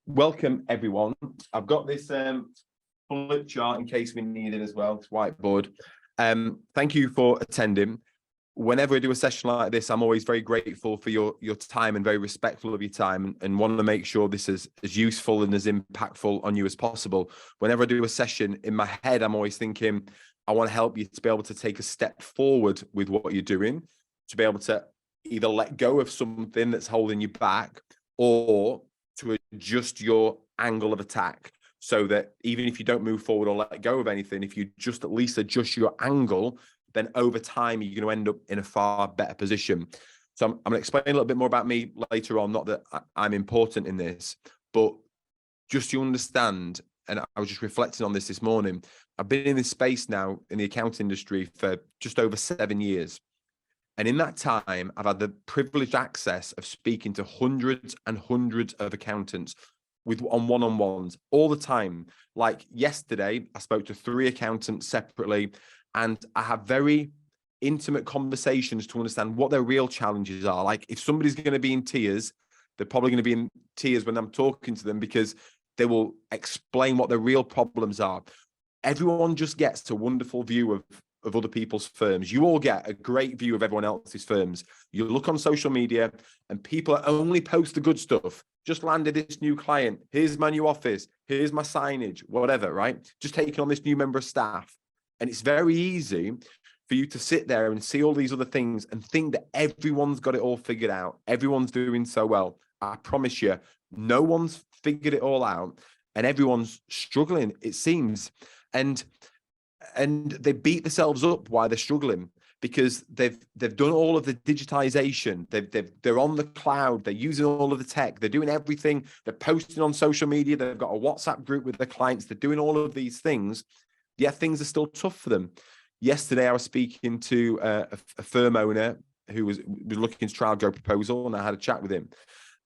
Welcome everyone. I've got this bullet chart in case we need it as well. It's whiteboard. Thank you for attending. Whenever I do a session like this, I'm always very grateful for your time and very respectful of your time, and want to make sure this is as useful and as impactful on you as possible. Whenever I do a session, in my head, I'm always thinking, I want to help you to be able to take a step forward with what you're doing, to be able to either let go of something that's holding you back, or to adjust your angle of attack, so that even if you don't move forward or let go of anything, if you just at least adjust your angle, then over time you're going to end up in a far better position. So I'm going to explain a little bit more about me later on. Not that I'm important in this, but just to understand, and I was just reflecting on this morning, I've been in this space now in the account industry for just over 7 years. And in that time, I've had the privileged access of speaking to hundreds and hundreds of accountants on one-on-ones all the time. Like yesterday, I spoke to 3 accountants separately, and I have very intimate conversations to understand what their real challenges are. Like if somebody's going to be in tears, they're probably going to be in tears when I'm talking to them, because they will explain what their real problems are. Everyone just gets a wonderful view of other people's firms. You all get a great view of everyone else's firms. You look on social media and people only post the good stuff. Just landed this new client. Here's my new office. Here's my signage, whatever, right? Just taking on this new member of staff. And it's very easy for you to sit there and see all these other things and think that everyone's got it all figured out. Everyone's doing so well. I promise you, no one's figured it all out, and everyone's struggling, it seems. And they beat themselves up while they're struggling, because they've done all of the digitization. They're on the cloud. They're using all of the tech. They're doing everything. They're posting on social media. They've got a WhatsApp group with their clients. They're doing all of these things. Yet things are still tough for them. Yesterday, I was speaking to a firm owner who was looking to trial GoProposal, and I had a chat with him.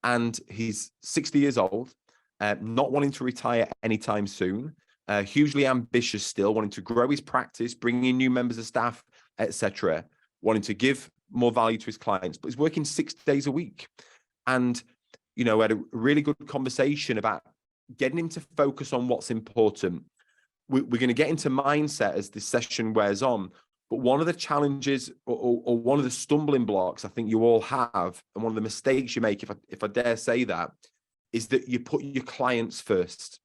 And he's 60 years old, not wanting to retire anytime soon. Hugely ambitious still, wanting to grow his practice, bring in new members of staff, etc., wanting to give more value to his clients, but he's working 6 days a week. And, we had a really good conversation about getting him to focus on what's important. We're going to get into mindset as this session wears on, but one of the challenges or one of the stumbling blocks I think you all have, and one of the mistakes you make, if I dare say that, is that you put your clients first.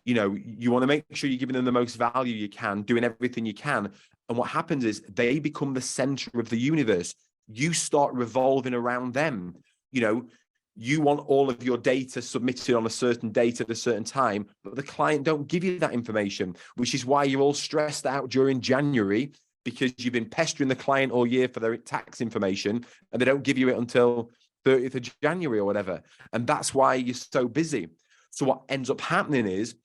You want to make sure you're giving them the most value you can, doing everything you can. And what happens is they become the center of the universe. You start revolving around them. You want all of your data submitted on a certain date at a certain time, but the client don't give you that information, which is why you're all stressed out during January, because you've been pestering the client all year for their tax information, and they don't give you it until 30th of January or whatever. And that's why you're so busy. So what ends up happening is,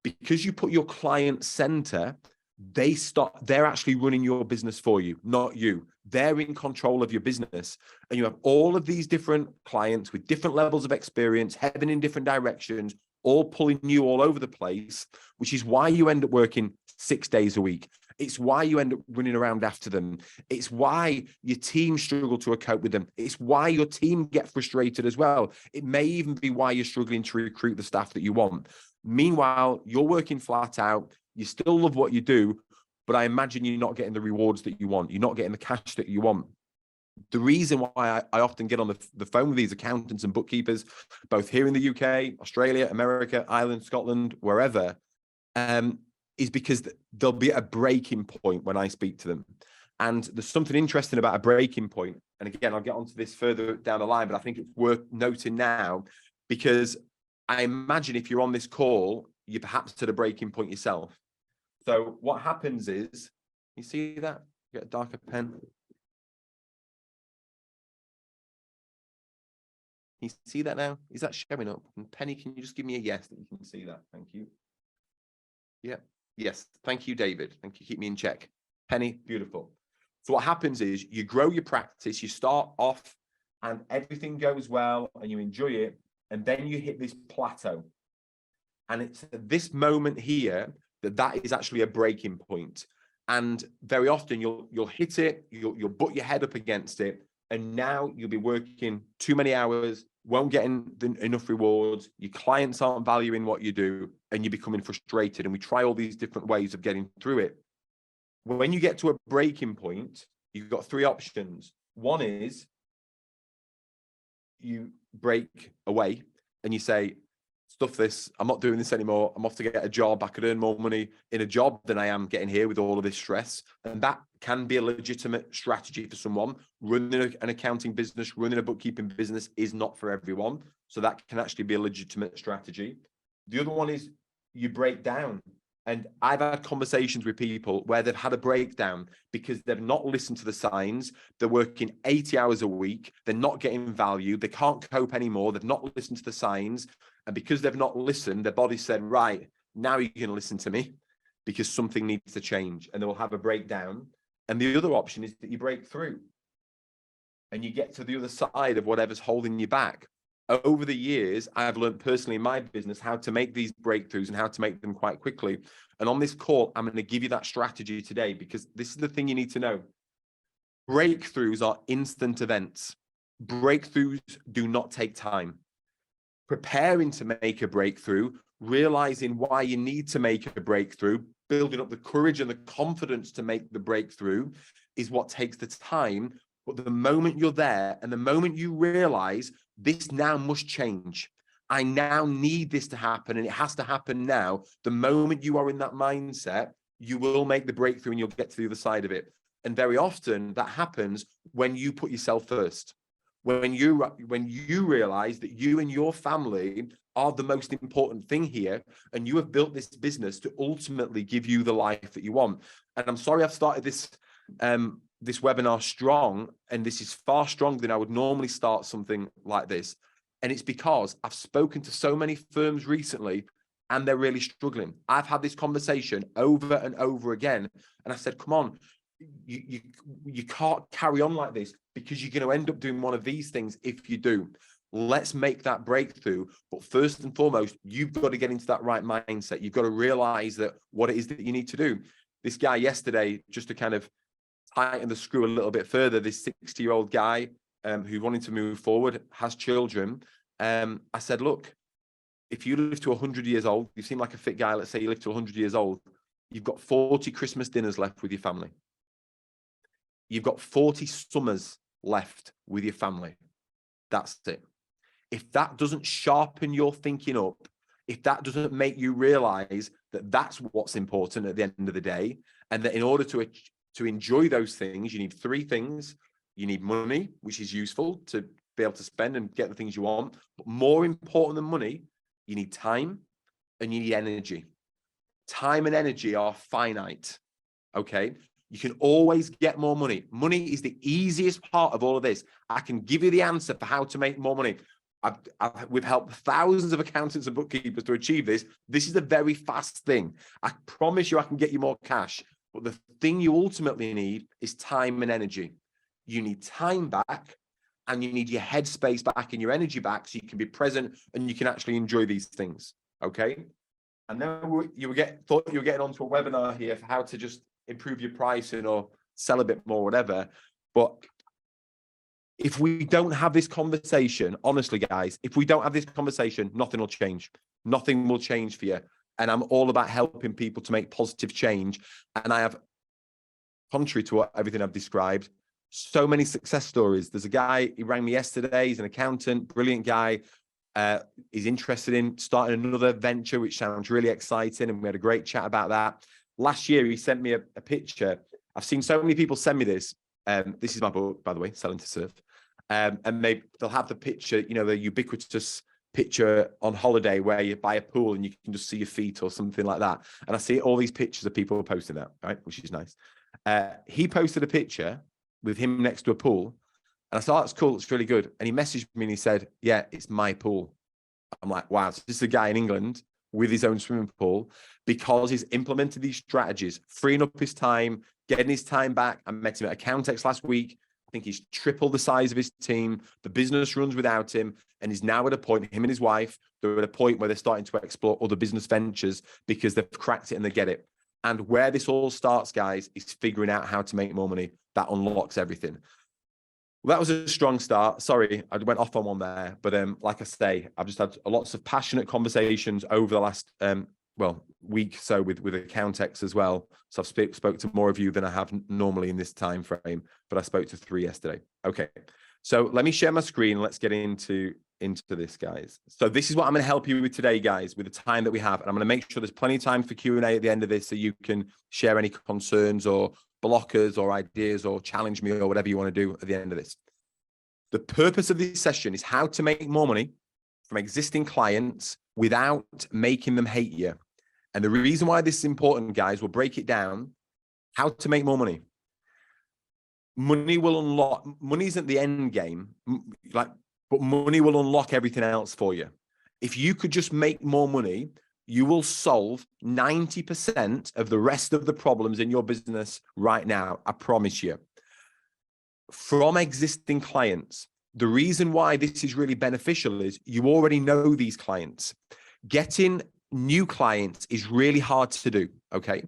because you put your client center, they're actually running your business for you, not you. They're in control of your business. And you have all of these different clients with different levels of experience, heading in different directions, all pulling you all over the place, which is why you end up working 6 days a week. It's why you end up running around after them. It's why your team struggle to cope with them. It's why your team get frustrated as well. It may even be why you're struggling to recruit the staff that you want. Meanwhile, you're working flat out. You still love what you do, but I imagine you're not getting the rewards that you want. You're not getting the cash that you want. The reason why I often get on the phone with these accountants and bookkeepers, both here in the UK, Australia, America, Ireland, Scotland, wherever, is because there'll be a breaking point when I speak to them. And there's something interesting about a breaking point. And again, I'll get onto this further down the line, but I think it's worth noting now, because I imagine if you're on this call, you're perhaps at a breaking point yourself. So what happens is, you see that? Get a darker pen. You see that now? Is that showing up? And Penny, can you just give me a yes that you can see that? Thank you. Yeah. Yes. Thank you, David. Thank you. Keep me in check. Penny, beautiful. So what happens is you grow your practice, you start off and everything goes well and you enjoy it. And then you hit this plateau. And it's at this moment here that is actually a breaking point. And very often you'll hit it, you'll butt your head up against it, And now you'll be working too many hours, won't get enough rewards. Your clients aren't valuing what you do, and you're becoming frustrated. And we try all these different ways of getting through it. When you get to a breaking point, you've got three options. One is you break away and you say, stuff this, I'm not doing this anymore. I'm off to get a job. I could earn more money in a job than I am getting here with all of this stress. And that can be a legitimate strategy for someone. Running an accounting business, running a bookkeeping business is not for everyone. So that can actually be a legitimate strategy. The other one is you break down. And I've had conversations with people where they've had a breakdown because they've not listened to the signs. They're working 80 hours a week. They're not getting value. They can't cope anymore. They've not listened to the signs. And because they've not listened, their body said, right, now you're going to listen to me because something needs to change. And they will have a breakdown. And the other option is that you break through and you get to the other side of whatever's holding you back. Over the years, I've learned personally in my business how to make these breakthroughs and how to make them quite quickly. And on this call, I'm going to give you that strategy today because this is the thing you need to know. Breakthroughs are instant events. Breakthroughs do not take time. Preparing to make a breakthrough, realizing why you need to make a breakthrough, building up the courage and the confidence to make the breakthrough is what takes the time. But the moment you're there and the moment you realize this now must change, I now need this to happen and it has to happen now. The moment you are in that mindset, you will make the breakthrough and you'll get to the other side of it. And very often that happens when you put yourself first. When you realize that you and your family are the most important thing here, and you have built this business to ultimately give you the life that you want. And I'm sorry I've started this this webinar strong, and this is far stronger than I would normally start something like this. And it's because I've spoken to so many firms recently and they're really struggling. I've had this conversation over and over again. And I said, come on, you can't carry on like this because you're going to end up doing one of these things if you do. Let's make that breakthrough. But first and foremost, you've got to get into that right mindset. You've got to realize that what it is that you need to do. This guy yesterday, just to kind of tighten the screw a little bit further, this 60-year-old guy who wanted to move forward, has children. I said, look, if you live to 100 years old, you seem like a fit guy. Let's say you live to 100 years old. You've got 40 Christmas dinners left with your family. You've got 40 summers left with your family. That's it. If that doesn't sharpen your thinking up, if that doesn't make you realize that that's what's important at the end of the day, and that in order to enjoy those things, you need three things. You need money, which is useful to be able to spend and get the things you want. But more important than money, you need time and you need energy. Time and energy are finite, okay? You can always get more money. Money is the easiest part of all of this. I can give you the answer for how to make more money. We've helped thousands of accountants and bookkeepers to achieve this. This is a very fast thing. I promise you I can get you more cash. But the thing you ultimately need is time and energy. You need time back and you need your headspace back and your energy back so you can be present and you can actually enjoy these things, okay? And then thought you were getting onto a webinar here for how to just improve your pricing or sell a bit more, whatever. But if we don't have this conversation, honestly, guys, if we don't have this conversation, nothing will change. Nothing will change for you. And I'm all about helping people to make positive change. And I have, contrary to everything I've described, so many success stories. There's a guy, he rang me yesterday. He's an accountant, brilliant guy. He's interested in starting another venture, which sounds really exciting. And we had a great chat about that. Last year, he sent me a picture. I've seen so many people send me this. This is my book, by the way, Selling to Surf. And they'll have the picture, you know, the ubiquitous picture on holiday where you buy a pool and you can just see your feet or something like that. And I see all these pictures of people posting that, right, which is nice. He posted a picture with him next to a pool. And I thought, that's cool. It's really good. And he messaged me and he said, yeah, it's my pool. I'm like, wow. So this is a guy in England with his own swimming pool because he's implemented these strategies, freeing up his time, getting his time back. I met him at Accountex last week. I think he's tripled the size of his team. The business runs without him. And he's now at a point, him and his wife, they're at a point where they're starting to explore other business ventures because they've cracked it and they get it. And where this all starts, guys, is figuring out how to make more money. That unlocks everything. Well, that was a strong start. Sorry, I went off on one there, but like I say, I've just had lots of passionate conversations over the last week so with account techs as well. So I've spoke to more of you than I have normally in this time frame, but I spoke to 3 yesterday. Okay, so let me share my screen. Let's get into this, guys. So this is what I'm going to help you with today, guys, with the time that we have, and I'm going to make sure there's plenty of time for Q&A at the end of this, so you can share any concerns or blockers or ideas or challenge me or whatever you want to do at the end of this. The purpose of this session is how to make more money from existing clients without making them hate you. And the reason why this is important, guys, we'll break it down. How to make more money. Money will unlock, money isn't the end game, but money will unlock everything else for you. If you could just make more money, you will solve 90% of the rest of the problems in your business right now. I promise you. From existing clients, the reason why this is really beneficial is you already know these clients. Getting new clients is really hard to do, okay?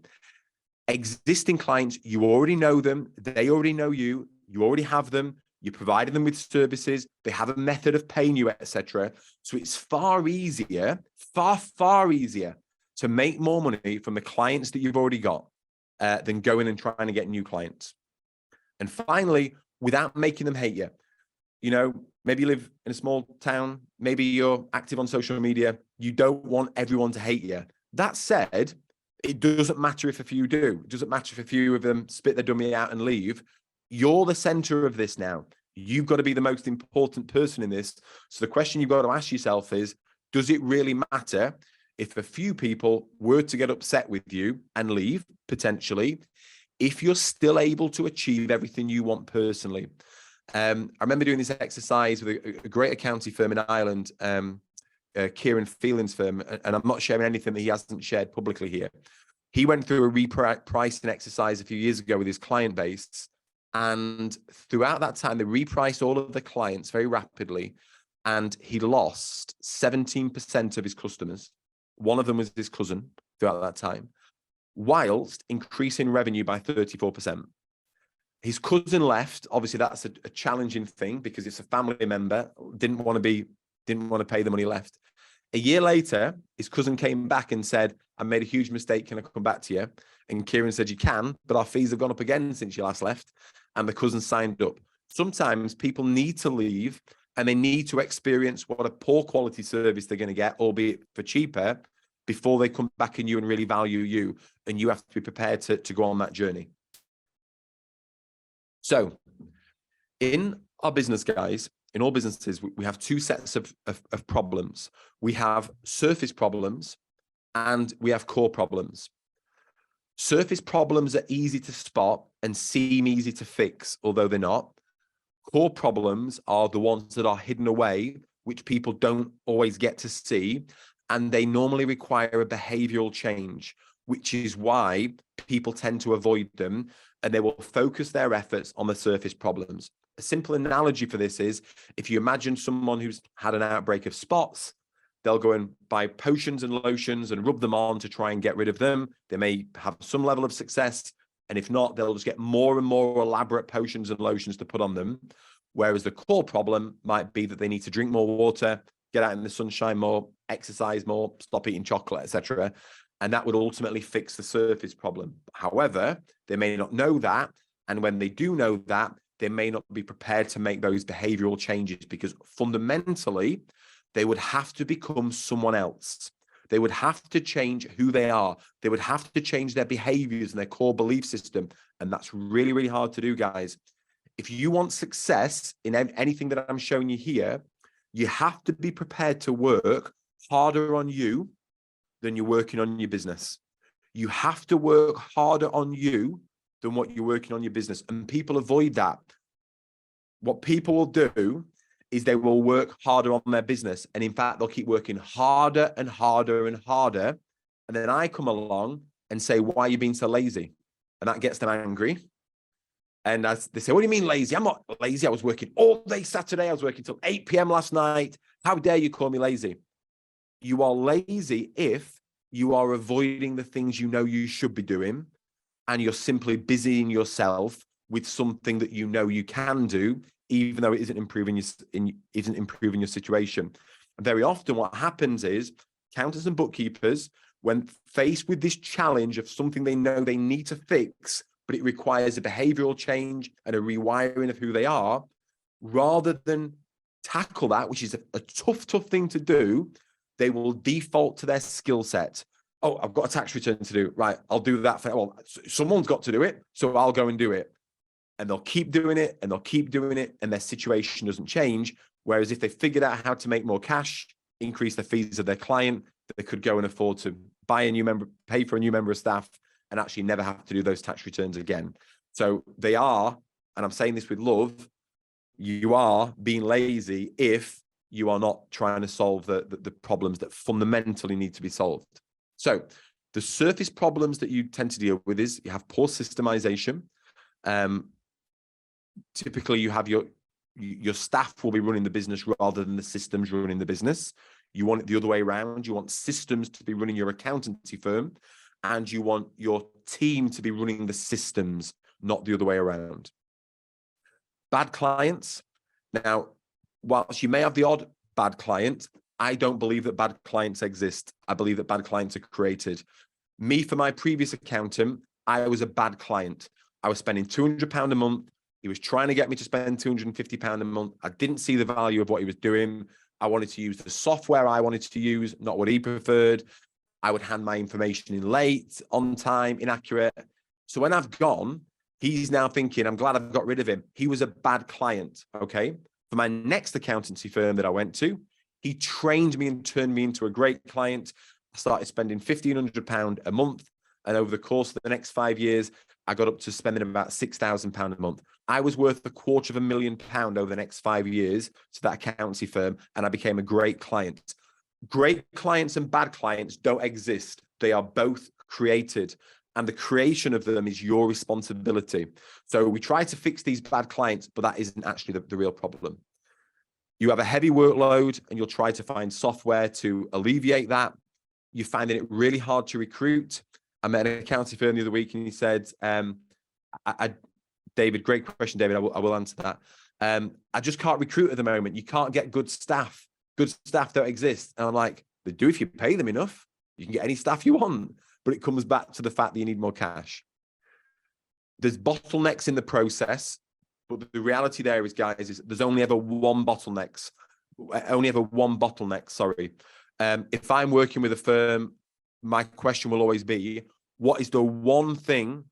Existing clients, you already know them, they already know you, you already have them, you provided them with services, they have a method of paying you, etc. So it's far easier to make more money from the clients that you've already got than going and trying to get new clients. And finally, without making them hate you. You know, maybe you live in a small town, maybe you're active on social media, you don't want everyone to hate you. That said, it doesn't matter if a few do. It doesn't matter if a few of them spit their dummy out and leave. You're the center of this now. You've got to be the most important person in this. So the question you've got to ask yourself is, does it really matter if a few people were to get upset with you and leave, potentially, if you're still able to achieve everything you want personally? I remember doing this exercise with a great accounting firm in Ireland, Kieran Phelan's firm, and I'm not sharing anything that he hasn't shared publicly here. He went through a repricing exercise a few years ago with his client base, and throughout that time, they repriced all of the clients very rapidly, and he lost 17% of his customers. One of them was his cousin throughout that time, whilst increasing revenue by 34%. His cousin left. Obviously, that's a challenging thing because it's a family member, didn't want to pay the money, left. A year later, his cousin came back and said, I made a huge mistake, can I come back to you? And Kieran said, you can, but our fees have gone up again since you last left. And the cousin signed up. Sometimes people need to leave and they need to experience what a poor quality service they're going to get, albeit for cheaper, before they come back in you and really value you. And you have to be prepared to go on that journey. So in our business, guys, in all businesses, we have two sets of problems. We have surface problems and we have core problems. Surface problems are easy to spot and seem easy to fix, although they're not. Core problems are the ones that are hidden away, which people don't always get to see, and they normally require a behavioral change, which is why people tend to avoid them, and they will focus their efforts on the surface problems. A simple analogy for this is, if you imagine someone who's had an outbreak of spots, they'll go and buy potions and lotions and rub them on to try and get rid of them. They may have some level of success, and if not, they'll just get more and more elaborate potions and lotions to put on them. Whereas the core problem might be that they need to drink more water, get out in the sunshine more, exercise more, stop eating chocolate, etc. And that would ultimately fix the surface problem. However, they may not know that. And when they do know that, they may not be prepared to make those behavioral changes, because fundamentally, they would have to become someone else. They would have to change who they are. They would have to change their behaviors and their core belief system. And that's really, really hard to do, guys. If you want success in anything that I'm showing you here, you have to be prepared to work harder on you than you're working on your business. You have to work harder on you than what you're working on your business. And people avoid that. What people will do is they will work harder on their business. And in fact, they'll keep working harder and harder and harder. And then I come along and say, why are you being so lazy? And that gets them angry. And they say, what do you mean lazy? I'm not lazy. I was working all day Saturday. I was working till 8 p.m. last night. How dare you call me lazy? You are lazy if you are avoiding the things you know you should be doing, and you're simply busying yourself with something that you know you can do, even though it isn't improving your situation. And very often what happens is accountants and bookkeepers, when faced with this challenge of something they know they need to fix, but it requires a behavioral change and a rewiring of who they are, rather than tackle that, which is a tough thing to do, they will default to their skill set. Oh, I've got a tax return to do. Right, I'll do that. Well, someone's got to do it, so I'll go and do it. And they'll keep doing it, and they'll keep doing it, and their situation doesn't change. Whereas if they figured out how to make more cash, increase the fees of their client, they could go and afford to buy a new member, pay for a new member of staff, and actually never have to do those tax returns again. So they are, and I'm saying this with love, you are being lazy if you are not trying to solve the problems that fundamentally need to be solved. So the surface problems that you tend to deal with is you have poor systemization. Typically you have your staff will be running the business rather than the systems running the business. You want it the other way around. You want systems to be running your accountancy firm, and you want your team to be running the systems, not the other way around. Bad clients. Now, whilst you may have the odd bad client, I don't believe that bad clients exist. I believe that bad clients are created. Me, for my previous accountant, I was a bad client. I was spending £200 a month. He was trying to get me to spend £250 a month. I didn't see the value of what he was doing. I wanted to use the software I wanted to use, not what he preferred. I would hand my information in late, on time, inaccurate. So when I've gone, he's now thinking, I'm glad I've got rid of him. He was a bad client, okay? For my next accountancy firm that I went to, he trained me and turned me into a great client. I started spending £1,500 a month. And over the course of the next 5 years, I got up to spending about £6,000 a month. I was worth £250,000 over the next 5 years to that accountancy firm, and I became a great client. Great clients and bad clients don't exist. They are both created, and the creation of them is your responsibility. So we try to fix these bad clients, but that isn't actually the real problem. You have a heavy workload, and you'll try to find software to alleviate that. You're finding it really hard to recruit. I met an accounting firm the other week, and he said, David, great question, David. I will answer that. I just can't recruit at the moment. You can't get good staff. Good staff don't exist. And I'm like, they do if you pay them enough. You can get any staff you want. But it comes back to the fact that you need more cash. There's bottlenecks in the process. But the reality there is, guys, is there's only ever one bottleneck. Sorry. If I'm working with a firm, my question will always be, what is the one thing,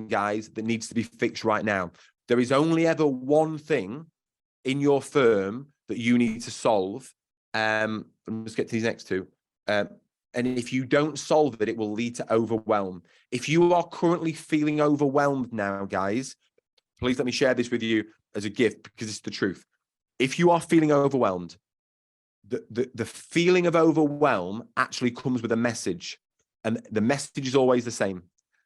guys, that needs to be fixed right now? There is only ever one thing in your firm that you need to solve. Let's get to these next two. And if you don't solve it, it will lead to overwhelm. If you are currently feeling overwhelmed now, guys, please let me share this with you as a gift, because it's the truth. If you are feeling overwhelmed, the feeling of overwhelm actually comes with a message. And the message is always the same.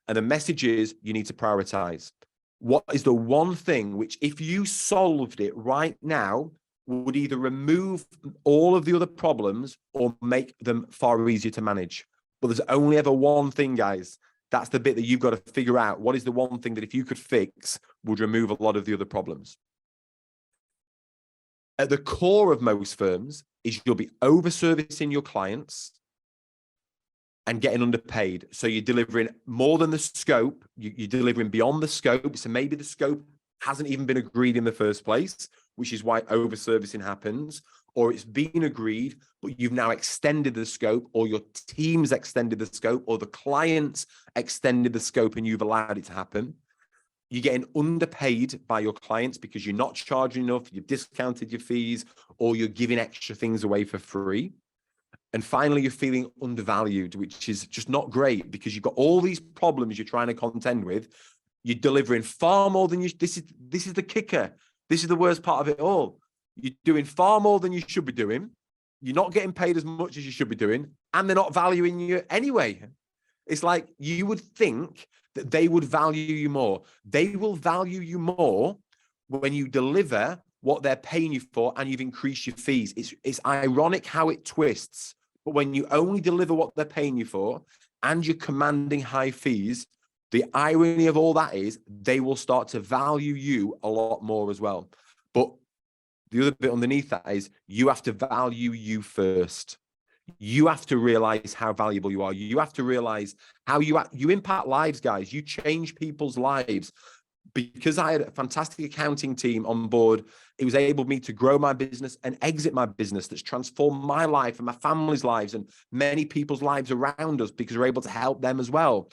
And the message is you need to prioritize. What is the one thing which, if you solved it right now, would either remove all of the other problems or make them far easier to manage? But there's only ever one thing, guys. That's the bit that you've got to figure out. What is the one thing that if you could fix would remove a lot of the other problems? At the core of most firms is you'll be over-servicing your clients and getting underpaid. So you're delivering more than the scope. You're delivering beyond the scope. So maybe the scope hasn't even been agreed in the first place, which is why over-servicing happens. Or it's been agreed, but you've now extended the scope, or your team's extended the scope, or the client's extended the scope and you've allowed it to happen. You're getting underpaid by your clients because you're not charging enough, you've discounted your fees, or you're giving extra things away for free. And finally, you're feeling undervalued, which is just not great because you've got all these problems you're trying to contend with. You're delivering far more than you. This is the kicker. This is the worst part of it all. You're doing far more than you should be doing. You're not getting paid as much as you should be doing, and they're not valuing you anyway. It's like you would think that they would value you more. They will value you more when you deliver what they're paying you for and you've increased your fees. It's ironic how it twists. But when you only deliver what they're paying you for and you're commanding high fees, The irony of all that is they will start to value you a lot more as well. But the other bit underneath that is you have to value you first. You have to realize how valuable you are. You have to realize how you impact lives, guys. You change people's lives. Because I had a fantastic accounting team on board, it was able me to grow my business and exit my business that's transformed my life and my family's lives and many people's lives around us because we're able to help them as well.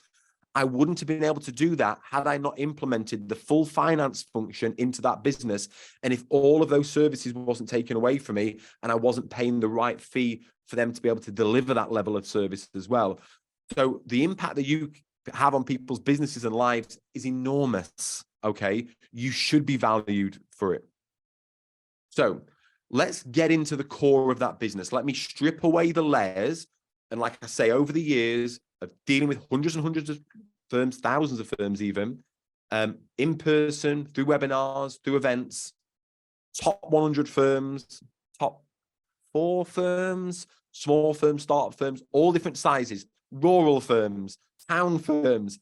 I wouldn't have been able to do that had I not implemented the full finance function into that business. And if all of those services wasn't taken away from me and I wasn't paying the right fee for them to be able to deliver that level of service as well. So the impact that you have on people's businesses and lives is enormous. Okay. You should be valued for it. So let's get into the core of that business. Let me strip away the layers. And like I say, over the years of dealing with hundreds and hundreds of firms, thousands of firms, even in person, through webinars, through events, top 100 firms, top 4 firms, small firms, startup firms, all different sizes, rural firms, town firms,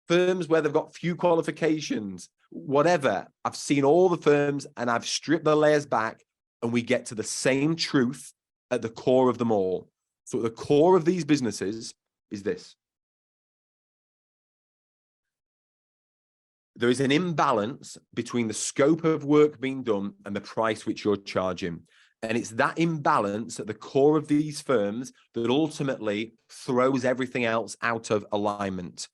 firms where they've got few qualifications, whatever. I've seen all the firms and I've stripped the layers back and we get to the same truth at the core of them all. So at the core of these businesses is this. There is an imbalance between the scope of work being done and the price which you're charging. And it's that imbalance at the core of these firms that ultimately throws everything else out of alignment.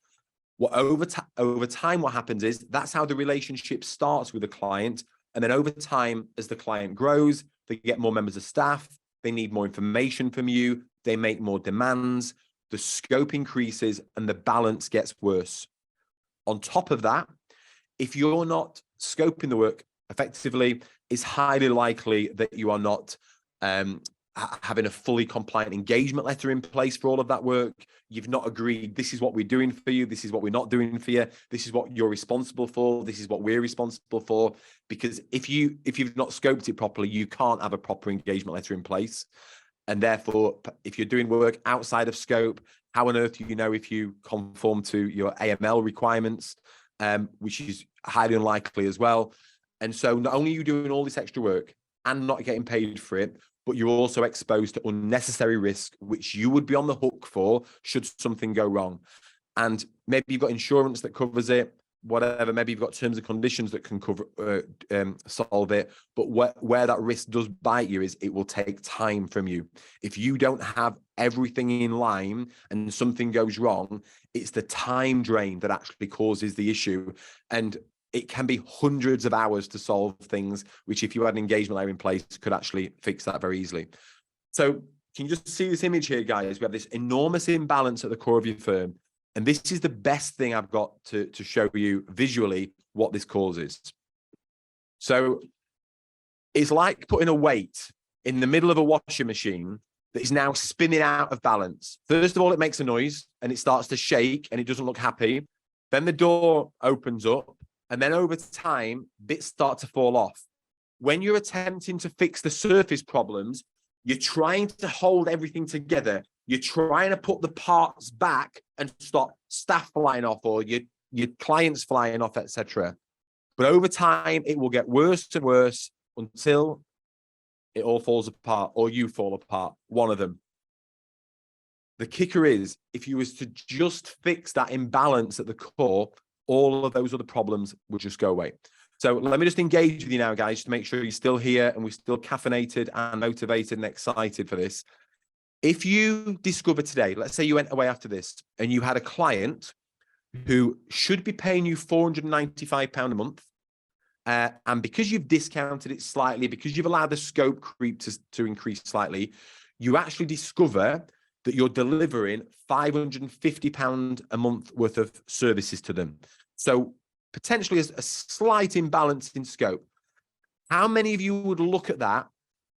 What over time, what happens is that's how the relationship starts with the client. And then over time, as the client grows, they get more members of staff, they need more information from you, they make more demands, the scope increases and the balance gets worse. On top of that, if you're not scoping the work effectively, it's highly likely that you are not having a fully compliant engagement letter in place for all of that work. You've not agreed, this is what we're doing for you, this is what we're not doing for you, this is what you're responsible for, this is what we're responsible for. Because if you've not scoped it properly, you can't have a proper engagement letter in place. And therefore, if you're doing work outside of scope, how on earth do you know if you conform to your AML requirements, which is highly unlikely as well. And so not only are you doing all this extra work and not getting paid for it, but you're also exposed to unnecessary risk, which you would be on the hook for should something go wrong. And maybe you've got insurance that covers it, whatever. Maybe you've got terms and conditions that can cover solve it. But where that risk does bite you is it will take time from you. If you don't have everything in line and something goes wrong, it's the time drain that actually causes the issue. And it can be hundreds of hours to solve things, which if you had an engagement layer in place, could actually fix that very easily. So can you just see this image here, guys? We have this enormous imbalance at the core of your firm. And this is the best thing I've got to show you visually what this causes. So it's like putting a weight in the middle of a washing machine that is now spinning out of balance. First of all, it makes a noise and it starts to shake and it doesn't look happy. Then the door opens up. And then over time, bits start to fall off. When you're attempting to fix the surface problems, you're trying to hold everything together. You're trying to put the parts back and stop staff flying off or your clients flying off, etc. But over time, it will get worse and worse until it all falls apart or you fall apart, one of them. The kicker is, if you was to just fix that imbalance at the core, all of those other problems will just go away. So let me just engage with you now, guys, to make sure you're still here and we're still caffeinated and motivated and excited for this. If you discover today, let's say you went away after this and you had a client who should be paying you £495 a month, and because you've discounted it slightly, because you've allowed the scope creep to increase slightly, you actually discover that you're delivering £550 a month worth of services to them. So potentially a slight imbalance in scope. How many of you would look at that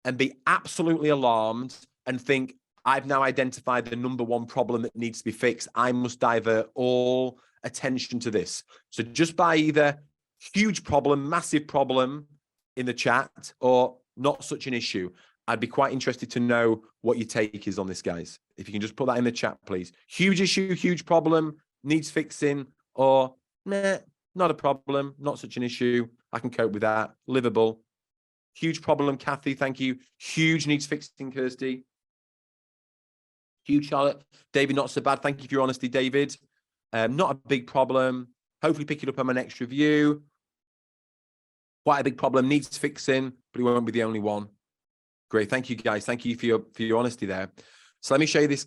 and be absolutely alarmed and think, I've now identified the number one problem that needs to be fixed. I must divert all attention to this. So just by either huge problem, massive problem in the chat or not such an issue, I'd be quite interested to know what your take is on this, guys. If you can just put that in the chat, please. Huge issue, huge problem, needs fixing, or nah, not a problem, not such an issue, I can cope with that, livable. Huge problem, Kathy, thank you. Huge needs fixing, Kirsty. Huge, Charlotte. David, not so bad. Thank you for your honesty, David. Not a big problem. Hopefully pick it up on my next review. Quite a big problem, needs fixing, but it won't be the only one. Great, thank you, guys. Thank you for your honesty there. So let me show you this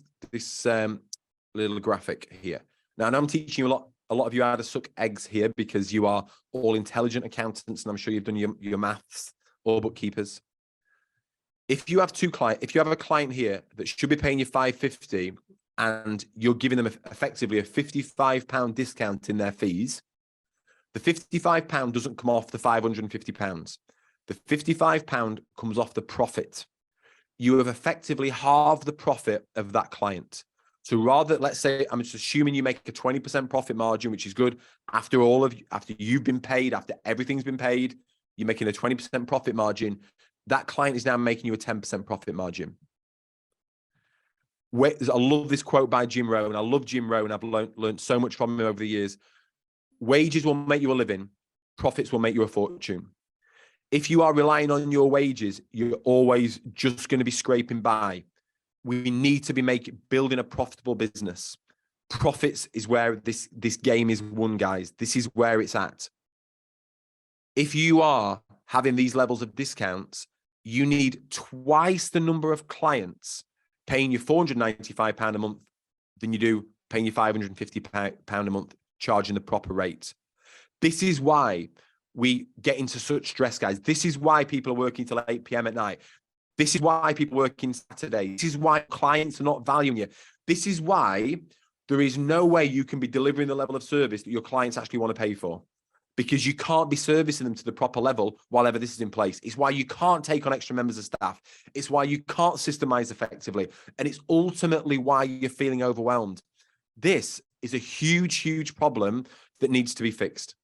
little graphic here. Now, I know I'm teaching you a lot of you how to suck eggs here because you are all intelligent accountants, and I'm sure you've done your maths or bookkeepers. If you have a client here that should be paying you $550 and you're giving them effectively a £55 discount in their fees, the £55 doesn't come off the £550. The £55 comes off the profit. You have effectively halved the profit of that client. So rather, let's say, I'm just assuming you make a 20% profit margin, which is good. After you've been paid, after everything's been paid, you're making a 20% profit margin. That client is now making you a 10% profit margin. I love this quote by Jim Rohn. I love Jim Rohn. I've learned so much from him over the years. Wages will make you a living. Profits will make you a fortune. If you are relying on your wages, you're always just going to be scraping by. We need to be building a profitable business. Profits is where this game is won, guys. This is where it's at. If you are having these levels of discounts, you need twice the number of clients paying you £495 a month than you do paying you £550 a month, charging the proper rate. This is why we get into such stress, guys. This is why people are working till 8 p.m. at night. This is why people work in Saturday. This is why clients are not valuing you. This is why there is no way you can be delivering the level of service that your clients actually want to pay for, because you can't be servicing them to the proper level while ever this is in place. It's why you can't take on extra members of staff. It's why you can't systemize effectively. And it's ultimately why you're feeling overwhelmed. This is a huge, huge problem that needs to be fixed.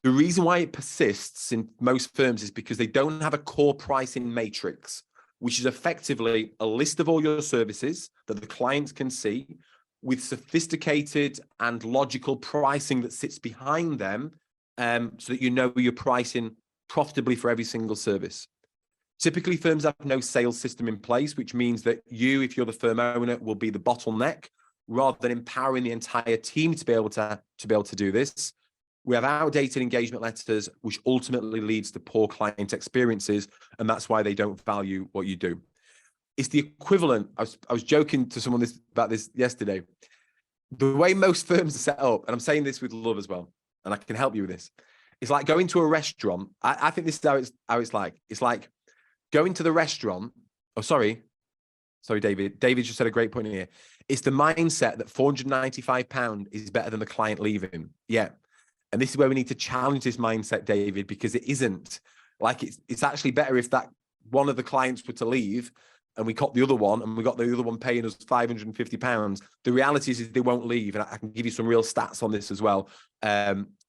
The reason why it persists in most firms is because they don't have a core pricing matrix, which is effectively a list of all your services that the clients can see with sophisticated and logical pricing that sits behind them, so that you know you're pricing profitably for every single service. Typically, firms have no sales system in place, which means that you, if you're the firm owner, will be the bottleneck rather than empowering the entire team to be able to do this. We have outdated engagement letters, which ultimately leads to poor client experiences, and that's why they don't value what you do. It's the equivalent. I was joking to someone about this yesterday. The way most firms are set up, and I'm saying this with love as well, and I can help you with this. It's like going to a restaurant. I think this is how it's like. It's like going to the restaurant. Oh, sorry, David. David just said a great point here. It's the mindset that £495 is better than the client leaving. Yeah. And this is where we need to challenge this mindset, David, because it isn't. Like it's actually better if that one of the clients were to leave and we caught the other one and we got the other one paying us £550. The reality is they won't leave. And I can give you some real stats on this as well.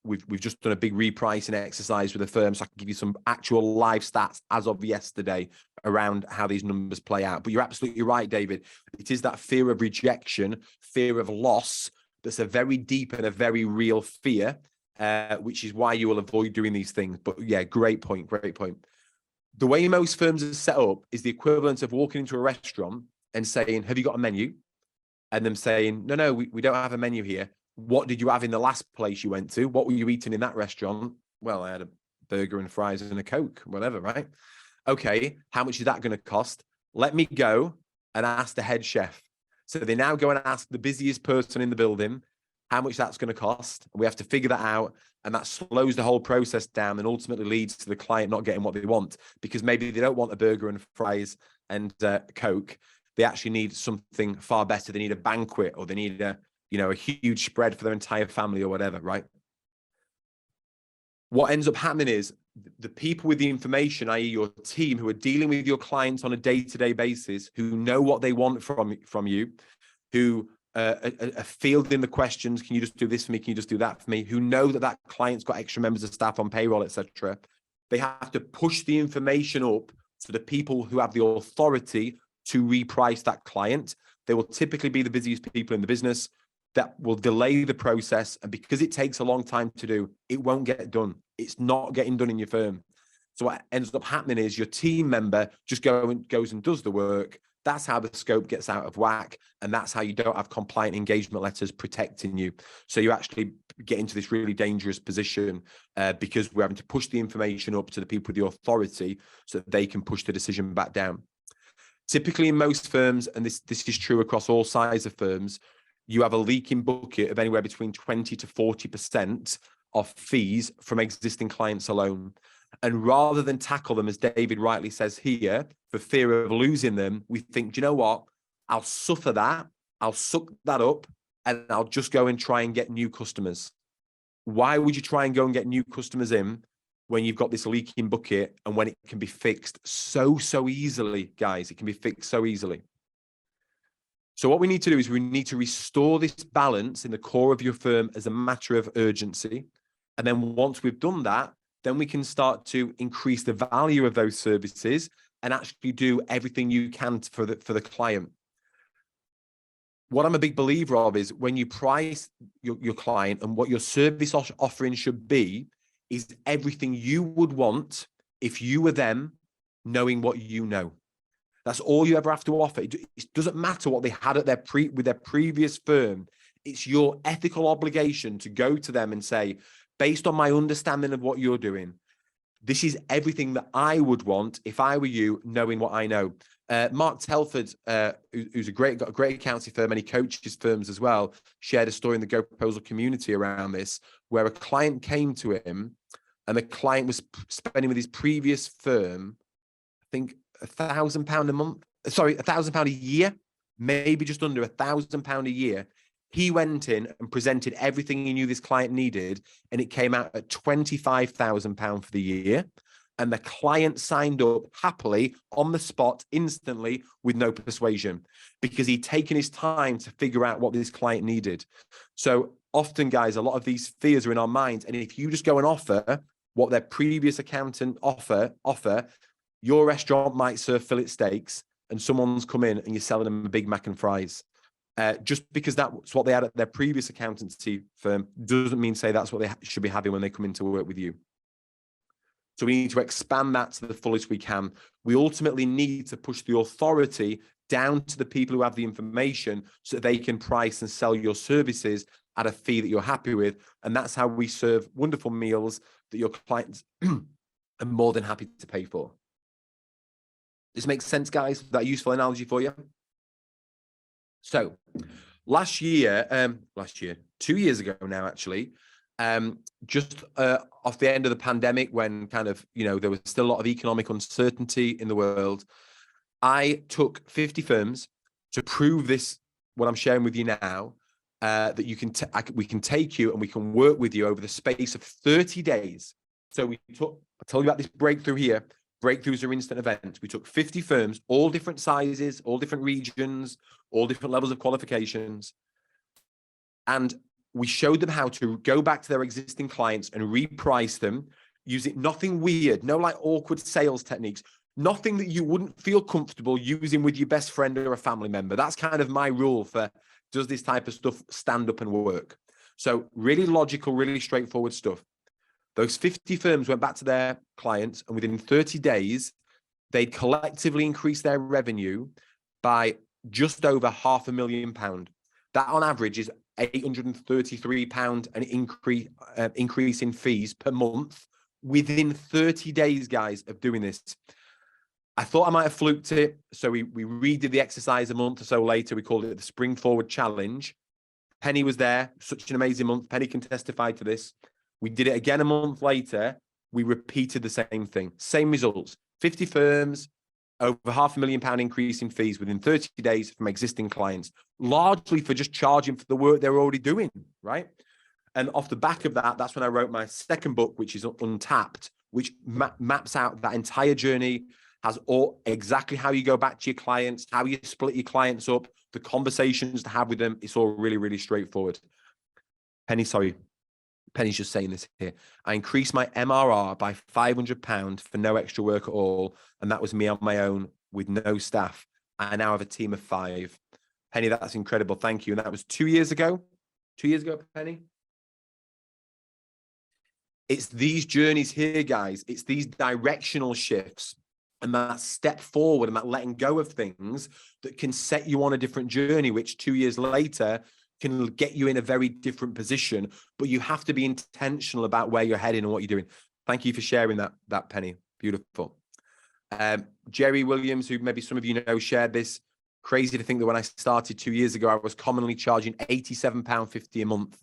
We've just done a big repricing exercise with the firm, so I can give you some actual live stats as of yesterday around how these numbers play out. But you're absolutely right, David. It is that fear of rejection, fear of loss, that's a very deep and a very real fear. Which is why you will avoid doing these things. But yeah, great point. The way most firms are set up is the equivalent of walking into a restaurant and saying, have you got a menu? And them saying, no, we don't have a menu here. What did you have in the last place you went to? What were you eating in that restaurant? Well, I had a burger and fries and a Coke, whatever, right? Okay, how much is that going to cost? Let me go and ask the head chef. So they now go and ask the busiest person in the building how much that's going to cost. We have to figure that out. And that slows the whole process down and ultimately leads to the client not getting what they want, because maybe they don't want a burger and fries and Coke. They actually need something far better. They need a banquet, or they need a huge spread for their entire family or whatever, right? What ends up happening is the people with the information, i.e. your team, who are dealing with your clients on a day-to-day basis, who know what they want from you, who are fielding the questions, can you just do this for me? Can you just do that for me? Who know that client's got extra members of staff on payroll, etc. They have to push the information up to the people who have the authority to reprice that client. They will typically be the busiest people in the business. that will delay the process. And because it takes a long time to do, it won't get done. It's not getting done in your firm. So what ends up happening is your team member just goes and does the work. That's how the scope gets out of whack. And that's how you don't have compliant engagement letters protecting you. So you actually get into this really dangerous position because we're having to push the information up to the people with the authority so that they can push the decision back down. Typically in most firms, and this is true across all sizes of firms, you have a leaking bucket of anywhere between 20 to 40% of fees from existing clients alone. And rather than tackle them, as David rightly says here, for fear of losing them, we think, do you know what? I'll suffer that. I'll suck that up and I'll just go and try and get new customers. Why would you try and go and get new customers in when you've got this leaking bucket and when it can be fixed so easily, guys? It can be fixed so easily. So what we need to do is we need to restore this balance in the core of your firm as a matter of urgency. And then once we've done that, then we can start to increase the value of those services and actually do everything you can for the client. What I'm a big believer of is when you price your client and what your service offering should be is everything you would want if you were them, knowing what you know. That's all you ever have to offer. It doesn't matter what they had at with their previous firm. It's your ethical obligation to go to them and say, based on my understanding of what you're doing, this is everything that I would want if I were you, knowing what I know. Mark Telford, who's got a great accounting firm and he coaches firms as well, shared a story in the GoProposal community around this, where a client came to him and the client was spending with his previous firm, I think £1,000 a month, sorry, £1,000 a year, maybe just under £1,000 a year. He went in and presented everything he knew this client needed, and it came out at £25,000 for the year. And the client signed up happily on the spot, instantly, with no persuasion, because he'd taken his time to figure out what this client needed. So often, guys, a lot of these fears are in our minds. And if you just go and offer what their previous accountant offer, your restaurant might serve fillet steaks and someone's come in and you're selling them a Big Mac and fries. Just because that's what they had at their previous accountancy firm doesn't mean say that's what they should be having when they come in to work with you. So we need to expand that to the fullest we can. We ultimately need to push the authority down to the people who have the information so that they can price and sell your services at a fee that you're happy with. And that's how we serve wonderful meals that your clients are more than happy to pay for. This makes sense, guys? Is that a useful analogy for you? So last year, 2 years ago now, actually, just off the end of the pandemic, when kind of, there was still a lot of economic uncertainty in the world, I took 50 firms to prove this, what I'm sharing with you now, that you can we can take you and we can work with you over the space of 30 days. So I told you about this breakthrough here. Breakthroughs are instant events. We took 50 firms, all different sizes, all different regions, all different levels of qualifications. And we showed them how to go back to their existing clients and reprice them using nothing weird, no like awkward sales techniques, nothing that you wouldn't feel comfortable using with your best friend or a family member. That's kind of my rule for does this type of stuff stand up and work. So really logical, really straightforward stuff. Those 50 firms went back to their clients, and within 30 days, they'd collectively increased their revenue by just over £500,000. That on average is £833 an increase in fees per month within 30 days, guys, of doing this. I thought I might have fluked it. So we redid the exercise a month or so later. We called it the Spring Forward Challenge. Penny was there. Such an amazing month. Penny can testify to this. We did it again a month later. We repeated the same thing, same results. 50 firms, over £500,000 increase in fees within 30 days from existing clients, largely for just charging for the work they're already doing, right? And off the back of that, that's when I wrote my second book, which is Untapped, which maps out that entire journey, has all exactly how you go back to your clients, how you split your clients up, the conversations to have with them. It's all really, really straightforward. Penny's just saying this here. I increased my MRR by £500 for no extra work at all. And that was me on my own with no staff. I now have a team of 5. Penny, that's incredible. Thank you. And that was 2 years ago. 2 years ago, Penny. It's these journeys here, guys. It's these directional shifts and that step forward and that letting go of things that can set you on a different journey, which 2 years later can get you in a very different position. But you have to be intentional about where you're heading and what you're doing. Thank you for sharing that, Penny. Beautiful. Jerry Williams, who maybe some of you know, shared this. Crazy to think that when I started 2 years ago, I was commonly charging £87.50 a month.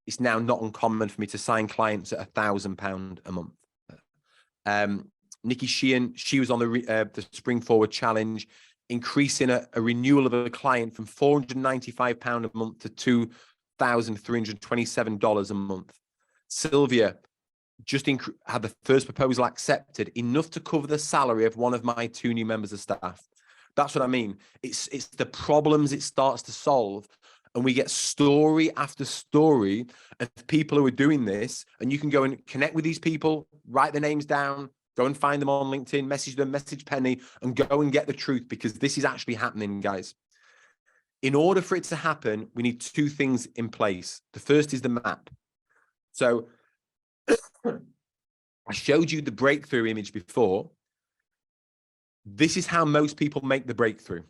It's now not uncommon for me to sign clients at £1,000 a month. Nikki Sheehan, she was on the Spring Forward Challenge, increasing a renewal of a client from £495 a month to $2,327 a month. Sylvia just had the first proposal accepted, enough to cover the salary of one of my 2 new members of staff. That's what I mean. It's the problems it starts to solve. And we get story after story of people who are doing this. And you can go and connect with these people, write their names down, go and find them on LinkedIn, message them, message Penny, and go and get the truth, because this is actually happening, guys. In order for it to happen, we need 2 things in place. The first is the map. So I showed you the breakthrough image before. This is how most people make the breakthrough.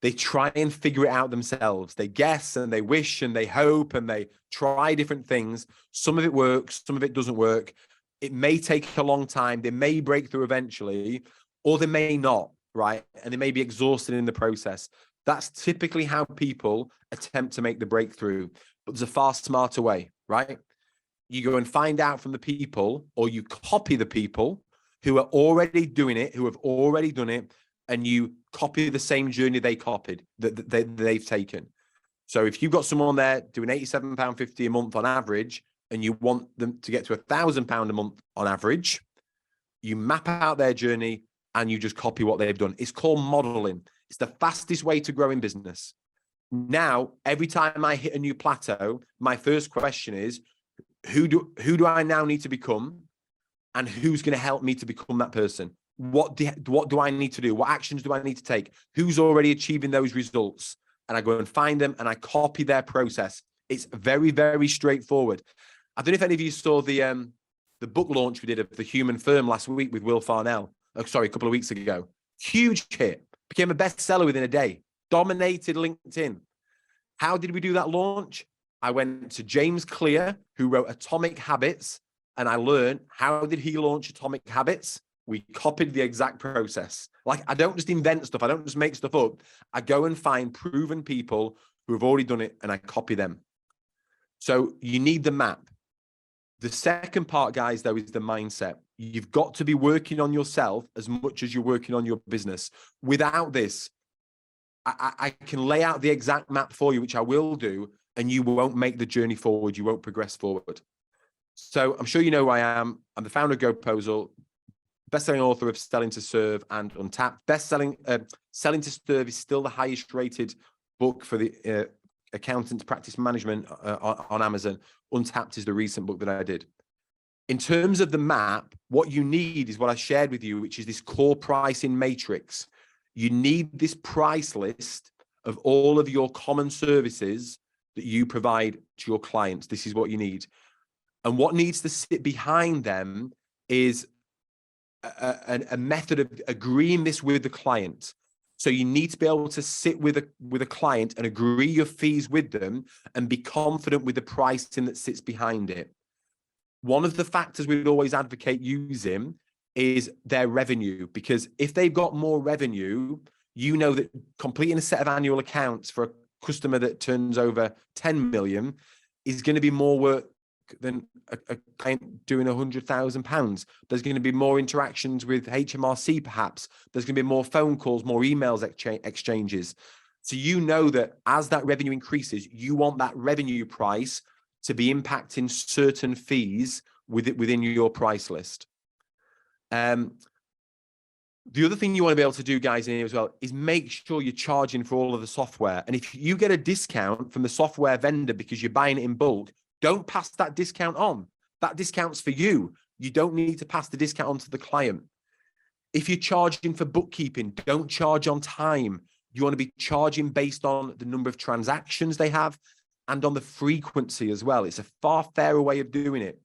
They try and figure it out themselves. They guess and they wish and they hope and they try different things. Some of it works, some of it doesn't work. It may take a long time. They may break through eventually, or they may not, right? And they may be exhausted in the process. That's typically how people attempt to make the breakthrough. But there's a far smarter way, right? You go and find out from the people, or you copy the people who are already doing it, who have already done it, and you copy the same journey they copied, that they've taken. So if you've got someone there doing £87.50 a month on average, and you want them to get to £1,000 a month on average, you map out their journey and you just copy what they've done. It's called modeling. It's the fastest way to grow in business. Now, every time I hit a new plateau, my first question is, who do I now need to become? And who's going to help me to become that person? What do I need to do? What actions do I need to take? Who's already achieving those results? And I go and find them and I copy their process. It's very, very straightforward. I don't know if any of you saw the book launch we did of The Human Firm last week with Will Farnell. Oh, sorry, a couple of weeks ago. Huge hit. Became a bestseller within a day. Dominated LinkedIn. How did we do that launch? I went to James Clear, who wrote Atomic Habits, and I learned, how did he launch Atomic Habits? We copied the exact process. Like, I don't just invent stuff. I don't just make stuff up. I go and find proven people who have already done it, and I copy them. So you need the map. The second part, guys, though, is the mindset. You've got to be working on yourself as much as you're working on your business. Without this, I can lay out the exact map for you, which I will do, and you won't make the journey forward. You won't progress forward. So I'm sure you know who I am. I'm the founder of GoProposal, best-selling author of Selling to Serve and Untapped. Selling to Serve is still the highest rated book for the accountant's practice management on Amazon. Untapped is the recent book that I did. In terms of the map, what you need is what I shared with you, which is this core pricing matrix. You need this price list of all of your common services that you provide to your clients. This is what you need. And what needs to sit behind them is a method of agreeing this with the client. So you need to be able to sit with a client and agree your fees with them and be confident with the pricing that sits behind it. One of the factors we'd always advocate using is their revenue, because if they've got more revenue, you know that completing a set of annual accounts for a customer that turns over 10 million is going to be more work than a client doing £100,000. There's going to be more interactions with HMRC, perhaps. There's going to be more phone calls, more emails exchanges. So you know that as that revenue increases, you want that revenue price to be impacting certain fees within your price list. The other thing you want to be able to do, guys, in here as well, is make sure you're charging for all of the software. And if you get a discount from the software vendor because you're buying it in bulk, don't pass that discount on. That discount's for you. You don't need to pass the discount on to the client. If you're charging for bookkeeping, don't charge on time. You want to be charging based on the number of transactions they have and on the frequency as well. It's a far fairer way of doing it.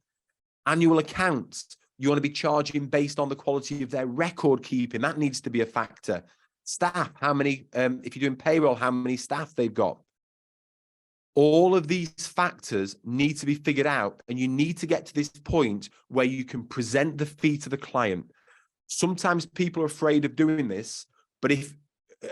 Annual accounts, you want to be charging based on the quality of their record keeping. That needs to be a factor. Staff, how many, if you're doing payroll, how many staff they've got. All of these factors need to be figured out, and you need to get to this point where you can present the fee to the client. Sometimes people are afraid of doing this, but if,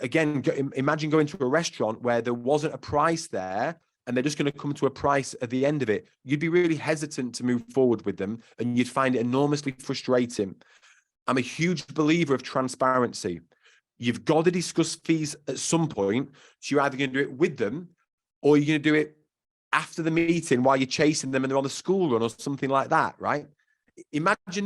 again, imagine going to a restaurant where there wasn't a price there and they're just going to come to a price at the end of it, you'd be really hesitant to move forward with them, and you'd find it enormously frustrating. I'm a huge believer of transparency. You've got to discuss fees at some point. So you're either going to do it with them, or you're going to do it after the meeting while you're chasing them and they're on the school run or something like that, right? Imagine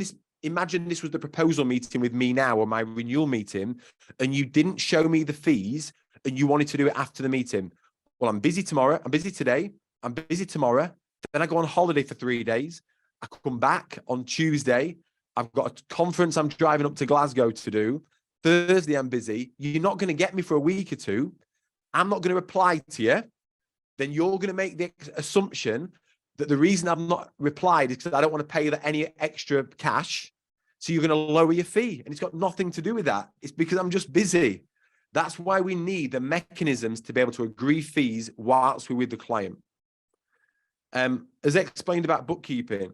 this was the proposal meeting with me now, or my renewal meeting, and you didn't show me the fees and you wanted to do it after the meeting. Well, I'm busy tomorrow. I'm busy today. I'm busy tomorrow. Then I go on holiday for 3 days. I come back on Tuesday. I've got a conference I'm driving up to Glasgow to do. Thursday, I'm busy. You're not going to get me for a week or two. I'm not going to reply to you. Then you're going to make the assumption that the reason I've not replied is because I don't want to pay you any extra cash. So you're going to lower your fee. And it's got nothing to do with that. It's because I'm just busy. That's why we need the mechanisms to be able to agree fees whilst we're with the client. As explained about bookkeeping,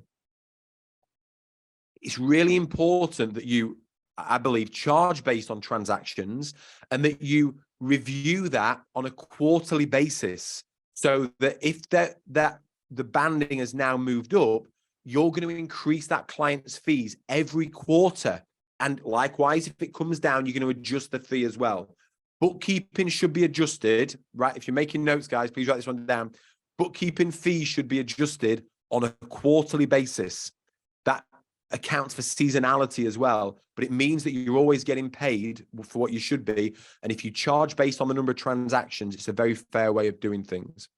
it's really important that you, I believe, charge based on transactions, and that you review that on a quarterly basis, so that if the banding has now moved up, you're going to increase that client's fees every quarter. And likewise, if it comes down, you're going to adjust the fee as well. Bookkeeping should be adjusted, right? If you're making notes, guys, please write this one down. Bookkeeping fees should be adjusted on a quarterly basis. That accounts for seasonality as well, but it means that you're always getting paid for what you should be. And if you charge based on the number of transactions, it's a very fair way of doing things.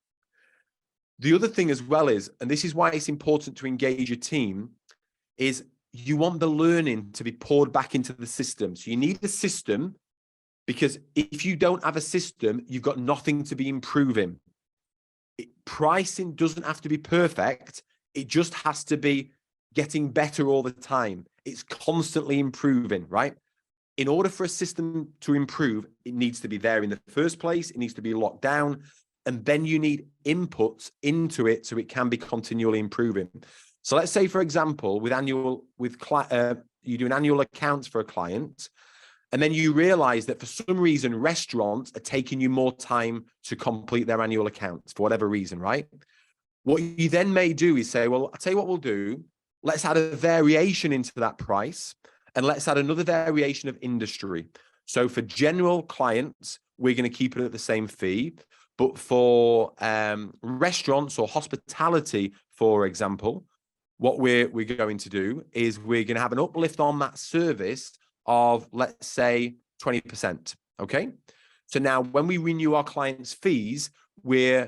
The other thing as well is, and this is why it's important to engage your team, is you want the learning to be poured back into the system. So you need a system, because if you don't have a system, you've got nothing to be improving. Pricing doesn't have to be perfect. It just has to be getting better all the time. It's constantly improving, right? In order for a system to improve, it needs to be there in the first place. It needs to be locked down. And then you need inputs into it so it can be continually improving. So let's say, for example, you do an annual accounts for a client, and then you realize that for some reason, restaurants are taking you more time to complete their annual accounts for whatever reason, right? What you then may do is say, well, I'll tell you what we'll do. Let's add a variation into that price, and let's add another variation of industry. So for general clients, we're going to keep it at the same fee. But for restaurants or hospitality, for example, what we're going to do is we're going to have an uplift on that service of, let's say, 20%. Okay. So now when we renew our clients' fees, we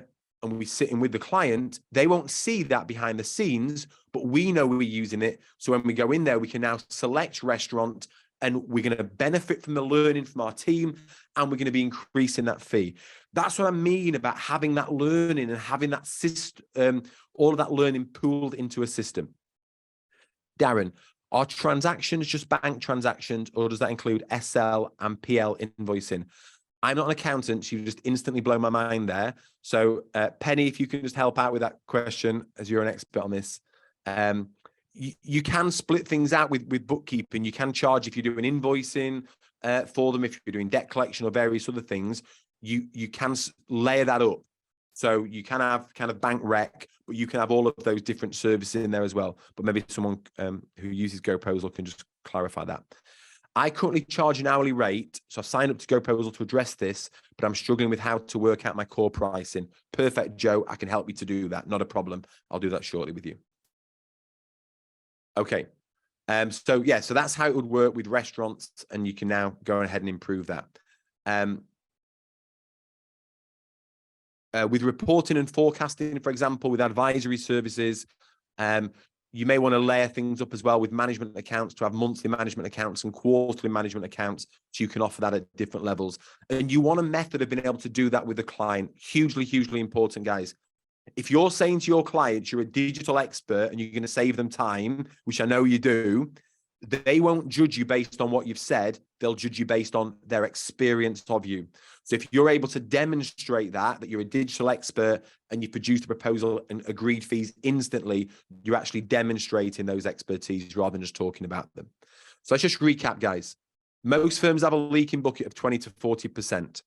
sit in with the client, they won't see that behind the scenes, but we know we're using it. So when we go in there, we can now select restaurant, and we're going to benefit from the learning from our team, and we're going to be increasing that fee. That's what I mean about having that learning and having that system, all of that learning pooled into a system. Darren, are transactions just bank transactions, or does that include SL and PL invoicing? I'm not an accountant. So you just instantly blow my mind there. So Penny, if you can just help out with that question, as you're an expert on this. You can split things out with bookkeeping. You can charge if you're doing invoicing for them, if you're doing debt collection or various other things. You can layer that up. So you can have kind of bank rec, but you can have all of those different services in there as well. But maybe someone who uses GoProposal can just clarify that. I currently charge an hourly rate, so I've signed up to GoProposal to address this, but I'm struggling with how to work out my core pricing. Perfect, Joe. I can help you to do that. Not a problem. I'll do that shortly with you. Okay. So that's how it would work with restaurants, and you can now go ahead and improve that. With reporting and forecasting, for example, with advisory services, you may want to layer things up as well with management accounts, to have monthly management accounts and quarterly management accounts, so you can offer that at different levels. And you want a method of being able to do that with the client. Hugely, hugely important, guys. if you're saying to your clients you're a digital expert and you're going to save them time, which I know you do, they won't judge you based on what you've said. They'll judge you based on their experience of you. So if you're able to demonstrate that you're a digital expert and you produced a proposal and agreed fees instantly, you're actually demonstrating those expertise rather than just talking about them. So let's just recap, guys. Most firms have a leaking bucket of 20 to 40%.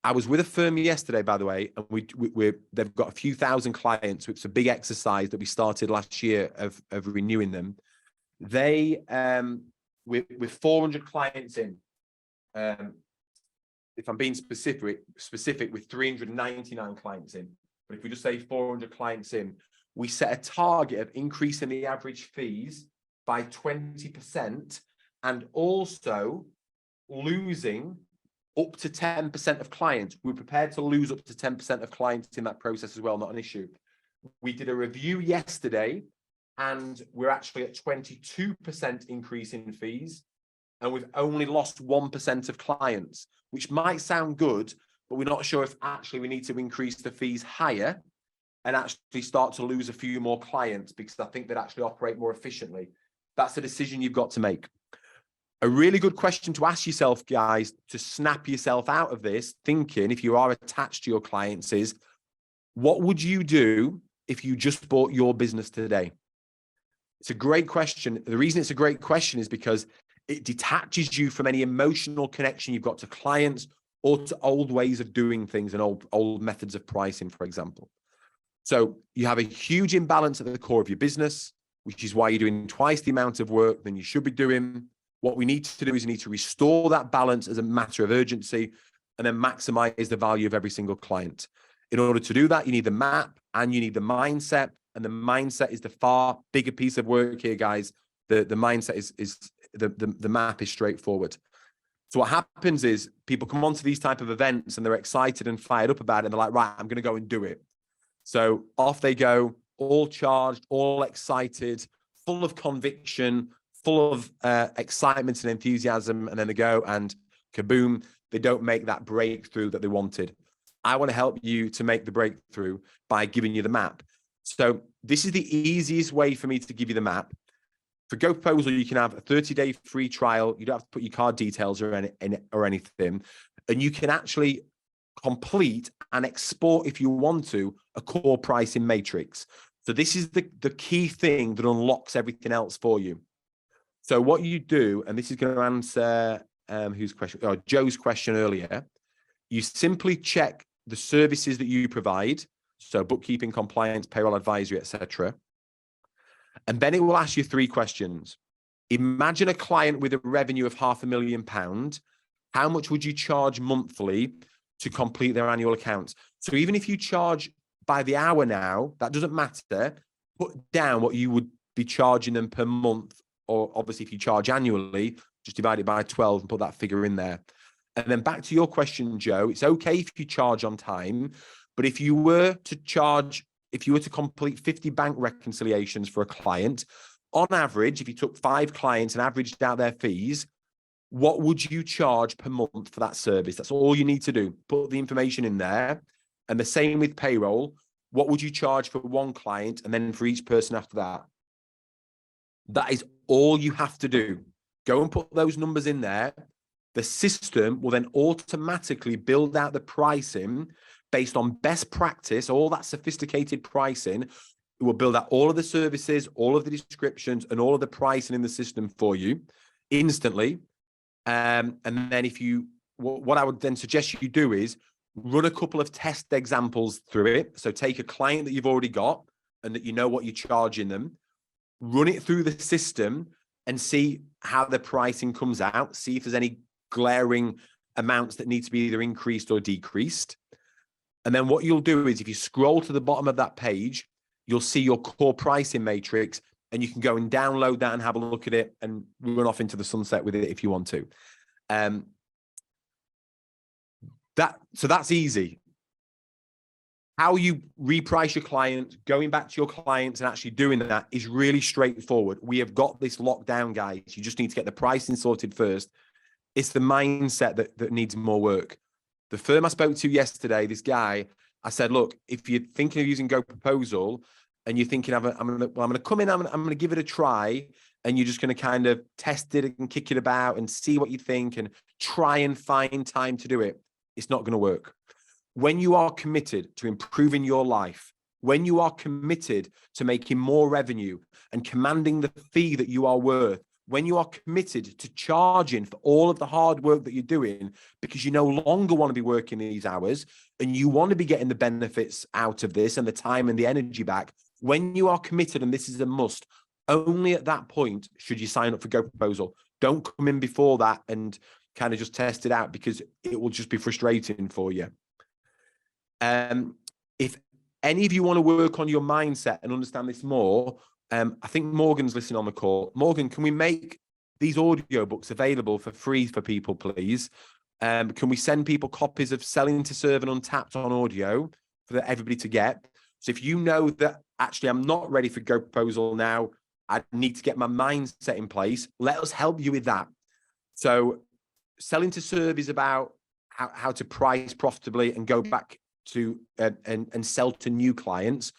I was with a firm yesterday, by the way, and they've got a few thousand clients. It's a big exercise that we started last year of renewing them. They, with 400 clients in, if I'm being specific with 399 clients in, but if we just say 400 clients in, we set a target of increasing the average fees by 20% and also losing up to 10% of clients. We're prepared to lose up to 10% of clients in that process as well, not an issue. We did a review yesterday and we're actually at 22% increase in fees, and we've only lost 1% of clients, which might sound good, but we're not sure if actually we need to increase the fees higher and actually start to lose a few more clients, because I think they'd actually operate more efficiently. That's a decision you've got to make. A really good question to ask yourself, guys, to snap yourself out of this thinking, if you are attached to your clients, is what would you do if you just bought your business today? It's a great question. The reason it's a great question is because it detaches you from any emotional connection you've got to clients or to old ways of doing things and old methods of pricing, for example. So you have a huge imbalance at the core of your business, which is why you're doing twice the amount of work than you should be doing. What we need to do is we need to restore that balance as a matter of urgency and then maximize the value of every single client. In order to do that, you need the map and you need the mindset. And the mindset is the far bigger piece of work here, guys. The mindset is the map is straightforward. So what happens is people come onto these type of events and they're excited and fired up about it. And they're like, right, I'm going to go and do it. So off they go, all charged, all excited, full of conviction, full of excitement and enthusiasm, and then they go and kaboom, they don't make that breakthrough that they wanted. I want to help you to make the breakthrough by giving you the map. So this is the easiest way for me to give you the map. For GoProposal, you can have a 30-day free trial. You don't have to put your card details or anything, and you can actually complete and export, if you want to, a core pricing matrix. So this is the key thing that unlocks everything else for you. So what you do, and this is going to answer whose question? Oh, Joe's question earlier. You simply check the services that you provide, so bookkeeping, compliance, payroll advisory, etc. And then it will ask you 3 questions. Imagine a client with a revenue of £500,000. How much would you charge monthly to complete their annual accounts? So even if you charge by the hour now, that doesn't matter. Put down what you would be charging them per month. Or obviously, if you charge annually, just divide it by 12 and put that figure in there. And then back to your question, Joe, it's okay if you charge on time, but if you were to complete 50 bank reconciliations for a client, on average, if you took 5 clients and averaged out their fees, what would you charge per month for that service? That's all you need to do. Put the information in there. And the same with payroll. What would you charge for one client and then for each person after that? That is all you have to do. Go and put those numbers in there. The system will then automatically build out the pricing based on best practice, all that sophisticated pricing. It will build out all of the services, all of the descriptions, and all of the pricing in the system for you instantly. And then what I would then suggest you do is run a couple of test examples through it. So take a client that you've already got and that you know what you're charging them, run it through the system and see how the pricing comes out. See if there's any glaring amounts that need to be either increased or decreased. And then what you'll do is if you scroll to the bottom of that page, you'll see your core pricing matrix, and you can go and download that and have a look at it and run off into the sunset with it if you want to. So that's easy. How you reprice your client, going back to your clients and actually doing that is really straightforward. We have got this locked down, guys. You just need to get the pricing sorted first. It's the mindset that needs more work. The firm I spoke to yesterday, this guy I said, look, if you're thinking of using GoProposal and you're thinking, I'm going to come in, I'm going to give it a try, and you're just going to kind of test it and kick it about and see what you think and try and find time to do it, it's not going to work. When you are committed to improving your life, when you are committed to making more revenue and commanding the fee that you are worth, when you are committed to charging for all of the hard work that you're doing, because you no longer want to be working these hours and you want to be getting the benefits out of this and the time and the energy back, when you are committed, and this is a must, only at that point should you sign up for GoProposal. Don't come in before that and kind of just test it out, because it will just be frustrating for you. If any of you want to work on your mindset and understand this more, I think Morgan's listening on the call. Morgan, can we make these audio books available for free for people, please? Can we send people copies of Selling to Serve and Untapped on audio for everybody to get? So if you know that actually I'm not ready for GoProposal now, I need to get my mindset in place, let us help you with that. So Selling to Serve is about how to price profitably and go back to and sell to new clients.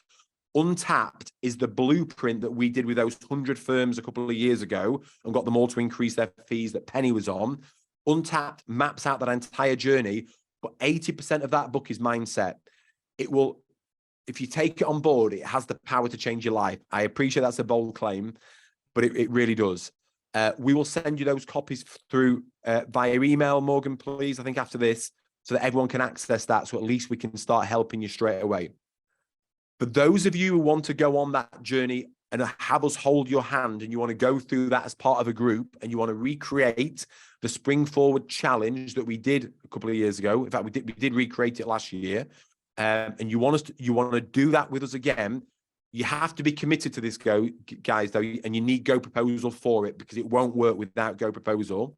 Untapped is the blueprint that we did with those 100 firms a couple of years ago and got them all to increase their fees that Penny was on. Untapped maps out that entire journey, but 80% of that book is mindset. It will, if you take it on board, it has the power to change your life. I appreciate that's a bold claim, but it really does. We will send you those copies through via email, Morgan, please, I think after this, so that everyone can access that, so at least we can start helping you straight away. For those of you who want to go on that journey and have us hold your hand, and you want to go through that as part of a group, and you want to recreate the Spring Forward Challenge that we did a couple of years ago. In fact, we did recreate it last year. And you want to do that with us again, you have to be committed to this, guys, though, and you need GoProposal for it, because it won't work without GoProposal.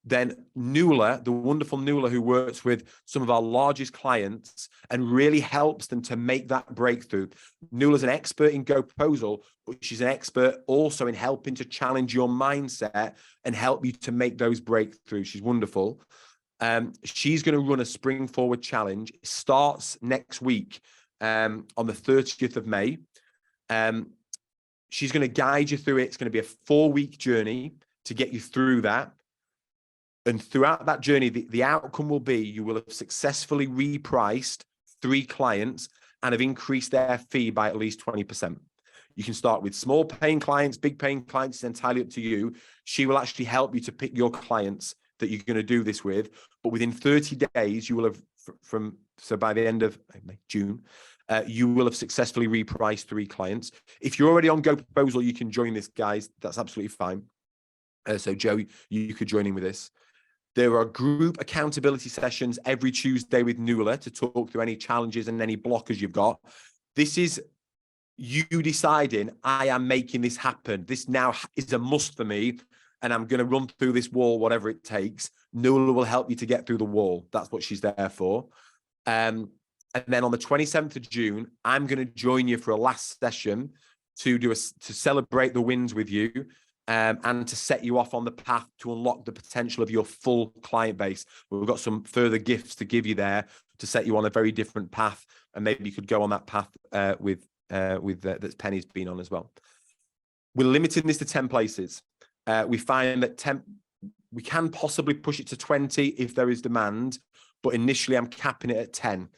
Then Nuala, the wonderful Nuala, who works with some of our largest clients and really helps them to make that breakthrough. Nuala's an expert in GoProposal, but she's an expert also in helping to challenge your mindset and help you to make those breakthroughs. She's wonderful. She's going to run a Spring Forward Challenge. It starts next week on the 30th of May. She's going to guide you through it. It's going to be a 4-week journey to get you through that. And throughout that journey, the outcome will be you will have successfully repriced 3 clients and have increased their fee by at least 20%. You can start with small paying clients, big paying clients, it's entirely up to you. She will actually help you to pick your clients that you're going to do this with. But within 30 days, you will have, so by the end of June, you will have successfully repriced 3 clients. If you're already on GoProposal, you can join this, guys. That's absolutely fine. So Joe, you could join in with this. There are group accountability sessions every Tuesday with Nuala to talk through any challenges and any blockers you've got. This is you deciding, I am making this happen. This now is a must for me, and I'm going to run through this wall, whatever it takes. Nuala will help you to get through the wall. That's what she's there for. And then on the 27th of June, I'm going to join you for a last session to celebrate the wins with you. And to set you off on the path to unlock the potential of your full client base. We've got some further gifts to give you there to set you on a very different path, and maybe you could go on that path with that Penny's been on as well. We're limiting this to 10 places. We find that we can possibly push it to 20 if there is demand, but initially I'm capping it at 10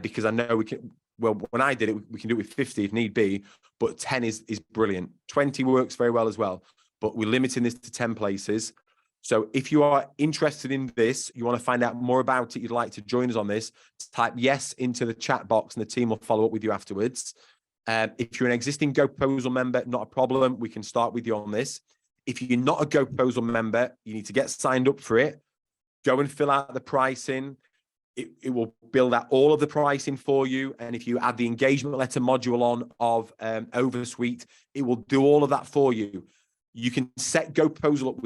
because I know we can. Well, when I did it, we can do it with 50 if need be, but 10 is brilliant. 20 works very well as well, but we're limiting this to 10 places. So if you are interested in this, you want to find out more about it, you'd like to join us on this, type yes into the chat box and the team will follow up with you afterwards. If you're an existing GoProposal member, not a problem. We can start with you on this. If you're not a GoProposal member, you need to get signed up for it. Go and fill out the pricing. It will build out all of the pricing for you. And if you add the engagement letter module on of Oversuite, it will do all of that for you. You can set GoProposal up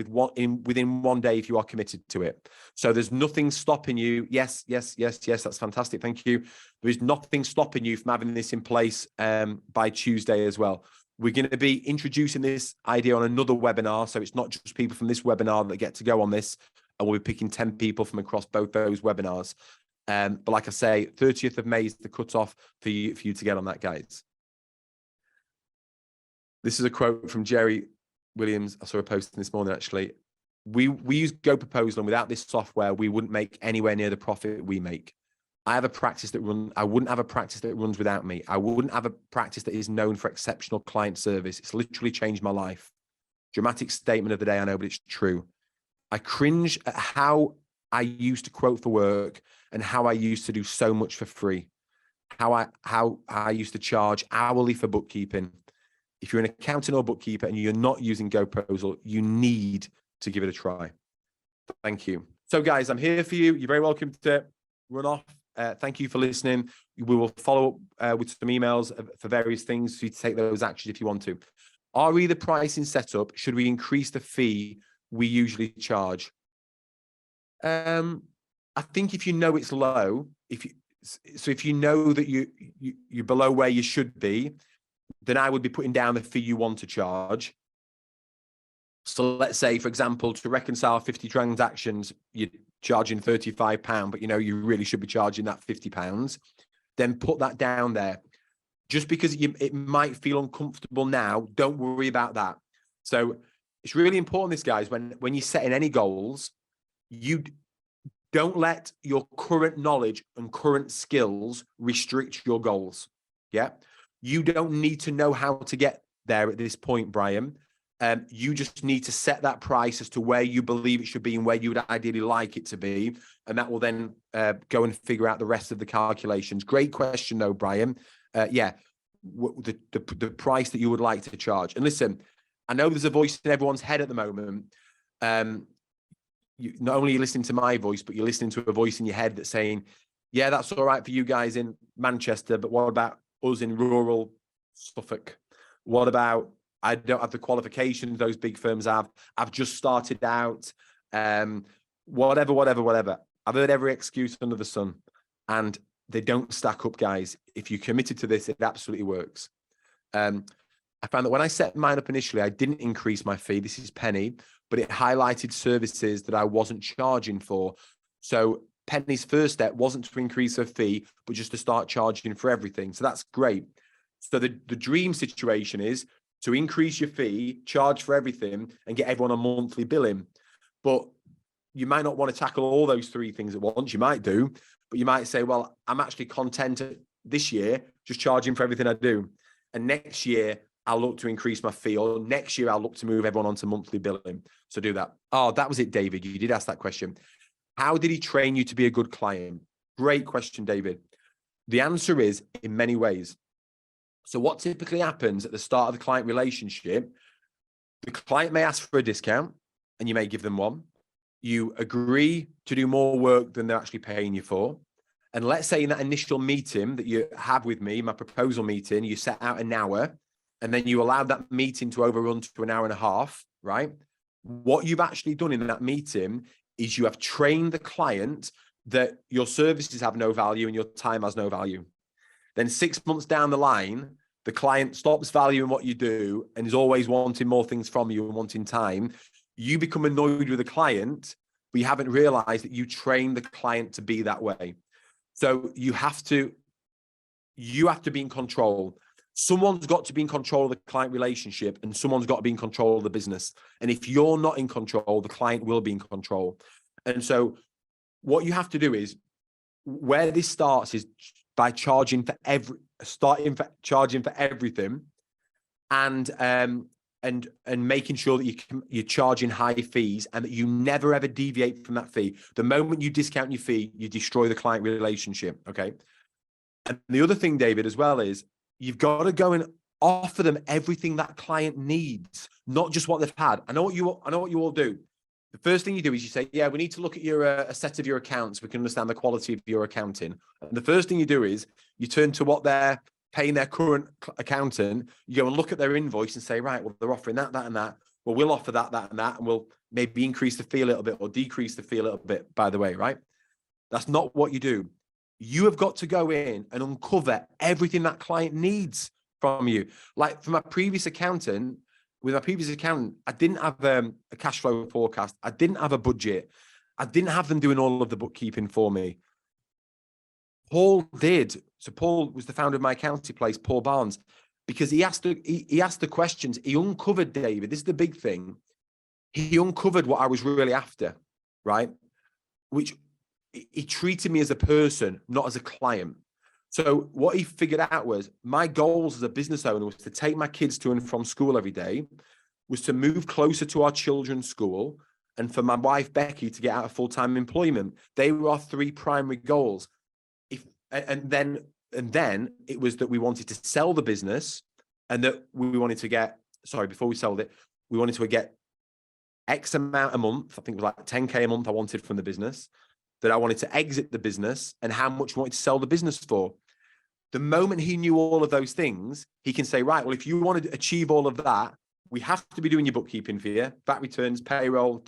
within 1 day if you are committed to it. So there's nothing stopping you. Yes, that's fantastic. Thank you. There is nothing stopping you from having this in place by Tuesday as well. We're going to be introducing this idea on another webinar. So it's not just people from this webinar that get to go on this. And we'll be picking 10 people from across both those webinars. But like I say, 30th of May is the cutoff for you to get on that, guys. This is a quote from Jerry Williams. I saw a post this morning, actually. We use GoProposal, and without this software, we wouldn't make anywhere near the profit we make. I have a practice that I wouldn't have a practice that runs without me. I wouldn't have a practice that is known for exceptional client service. It's literally changed my life. Dramatic statement of the day, I know, but it's true. I cringe at how I used to quote for work and how I used to do so much for free. How I used to charge hourly for bookkeeping. If you're an accountant or bookkeeper and you're not using GoProposal, you need to give it a try. Thank you. So guys, I'm here for you. You're very welcome to run off. Thank you for listening. We will follow up with some emails for various things for you to take those actions if you want to. Are we the pricing setup? Should we increase the fee we usually charge? I think if you know it's low, if you know that you're below where you should be, then I would be putting down the fee you want to charge. So let's say, for example, to reconcile 50 transactions, you're charging £35, but you really should be charging that £50. Then put that down there. Just because it might feel uncomfortable now, don't worry about that. So it's really important, this, guys, when you're setting any goals, you don't let your current knowledge and current skills restrict your goals. Yeah. You don't need to know how to get there at this point, Brian. You just need to set that price as to where you believe it should be and where you would ideally like it to be. And that will then go and figure out the rest of the calculations. Great question, though, Brian. Yeah, the price that you would like to charge. And listen, I know there's a voice in everyone's head at the moment. Not only are you listening to my voice, but you're listening to a voice in your head that's saying, yeah, that's all right for you guys in Manchester, but what about us in rural Suffolk? What about, I don't have the qualifications those big firms have. I've just started out. Whatever. I've heard every excuse under the sun, and they don't stack up, guys. If you're committed to this, it absolutely works. I found that when I set mine up initially, I didn't increase my fee. This is Penny, but it highlighted services that I wasn't charging for. So Penny's first step wasn't to increase her fee, but just to start charging for everything. So that's great. So the dream situation is to increase your fee, charge for everything, and get everyone on monthly billing. But you might not want to tackle all those three things at once. You might do, but you might say, well, I'm actually content this year just charging for everything I do. And next year, I'll look to increase my fee, or next year, I'll look to move everyone onto monthly billing. So do that. Oh, that was it, David. You did ask that question. How did he train you to be a good client? Great question, David. The answer is in many ways. So what typically happens at the start of the client relationship, the client may ask for a discount and you may give them one. You agree to do more work than they're actually paying you for. And let's say in that initial meeting that you have with me, my proposal meeting, you set out an hour and then you allow that meeting to overrun to an hour and a half, right? What you've actually done in that meeting is you have trained the client that your services have no value and your time has no value. Then 6 months down the line, the client stops valuing what you do and is always wanting more things from you and wanting time. You become annoyed with the client, but you haven't realized that you trained the client to be that way. So you have to be in control. Someone's got to be in control of the client relationship and someone's got to be in control of the business. And if you're not in control, the client will be in control. And so what you have to do is, where this starts is by charging for charging for everything, and making sure that you're charging high fees and that you never ever deviate from that fee. The moment you discount your fee, you destroy the client relationship. Okay. And the other thing, David, as well, is you've got to go and offer them everything that client needs, not just what they've had. I know what you all do. The first thing you do is you say, yeah, we need to look at a set of your accounts. We can understand the quality of your accounting. And the first thing you do is you turn to what they're paying their current accountant. You go and look at their invoice and say, right, well, they're offering that, and that. Well, we'll offer that, and that, and we'll maybe increase the fee a little bit or decrease the fee a little bit, by the way, right? That's not what you do. You have got to go in and uncover everything that client needs from you. Like for my previous accountant, I didn't have a cash flow forecast. I didn't have a budget. I didn't have them doing all of the bookkeeping for me. Paul did. So Paul was the founder of my accounting place, Paul Barnes, because he asked the questions. He uncovered, David, this is the big thing. He uncovered what I was really after, right? Which he treated me as a person, not as a client. So what he figured out was my goals as a business owner was to take my kids to and from school every day, was to move closer to our children's school, and for my wife, Becky, to get out of full-time employment. They were our three primary goals. And then it was that we wanted to sell the business, and that we wanted to get, before we sold it, we wanted to get X amount a month. I think it was like 10K a month I wanted from the business, that I wanted to exit the business, and how much we wanted to sell the business for. The moment he knew all of those things, he can say, right, well, if you want to achieve all of that, we have to be doing your bookkeeping for you, VAT returns, payroll,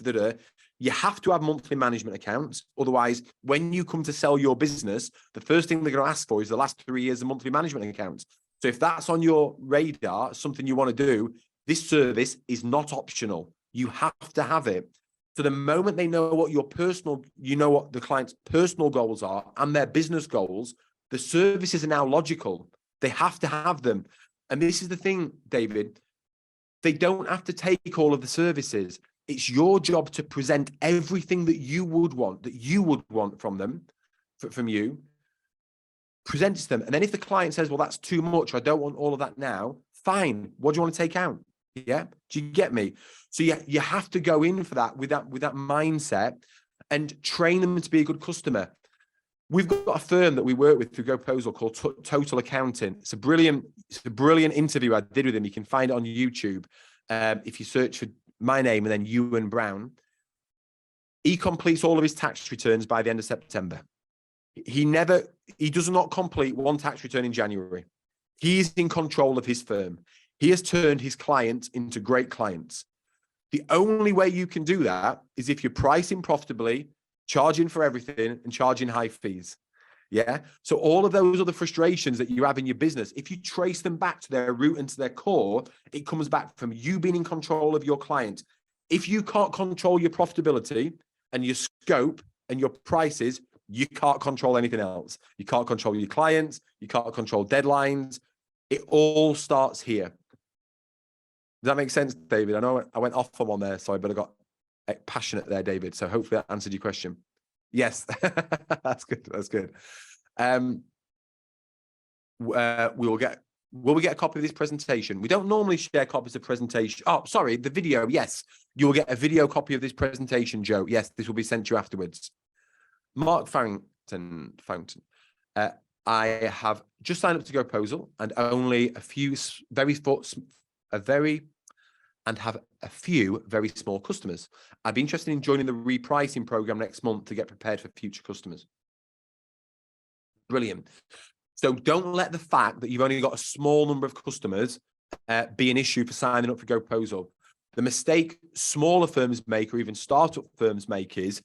You have to have monthly management accounts. Otherwise, when you come to sell your business, the first thing they're going to ask for is the last 3 years of monthly management accounts. So if that's on your radar, something you want to do, this service is not optional. You have to have it. So the moment they know what your personal, what the client's personal goals are and their business goals, the services are now logical. They have to have them. And this is the thing, David, they don't have to take all of the services. It's your job to present everything that you would want from them, from you, present it to them. And then if the client says, well, that's too much, I don't want all of that now, fine. What do you want to take out? Yeah. Do you get me? So you have to go in for that with that mindset and train them to be a good customer. We've got a firm that we work with through GoProposal called Total Accounting. It's a brilliant interview I did with him. You can find it on YouTube. If you search for my name and then Ewan Brown, he completes all of his tax returns by the end of September. He does not complete one tax return in January. He's in control of his firm. He has turned his clients into great clients. The only way you can do that is if you're pricing profitably, charging for everything, and charging high fees. Yeah. So all of those other frustrations that you have in your business, if you trace them back to their root and to their core, it comes back from you being in control of your client. If you can't control your profitability and your scope and your prices, you can't control anything else. You can't control your clients. You can't control deadlines. It all starts here. Does that make sense, David? I know I went off on one there, sorry, but I got passionate there, David. So hopefully that answered your question. Yes, that's good. That's good. Will we get a copy of this presentation? We don't normally share copies of presentation. Oh, sorry, the video. Yes, you will get a video copy of this presentation, Joe. Yes, this will be sent to you afterwards. Mark Fountain. I have just signed up to GoProposal and only a few very small customers. I'd be interested in joining the repricing program next month to get prepared for future customers. Brilliant. So don't let the fact that you've only got a small number of customers be an issue for signing up for GoProposal. The mistake smaller firms make, or even startup firms make, is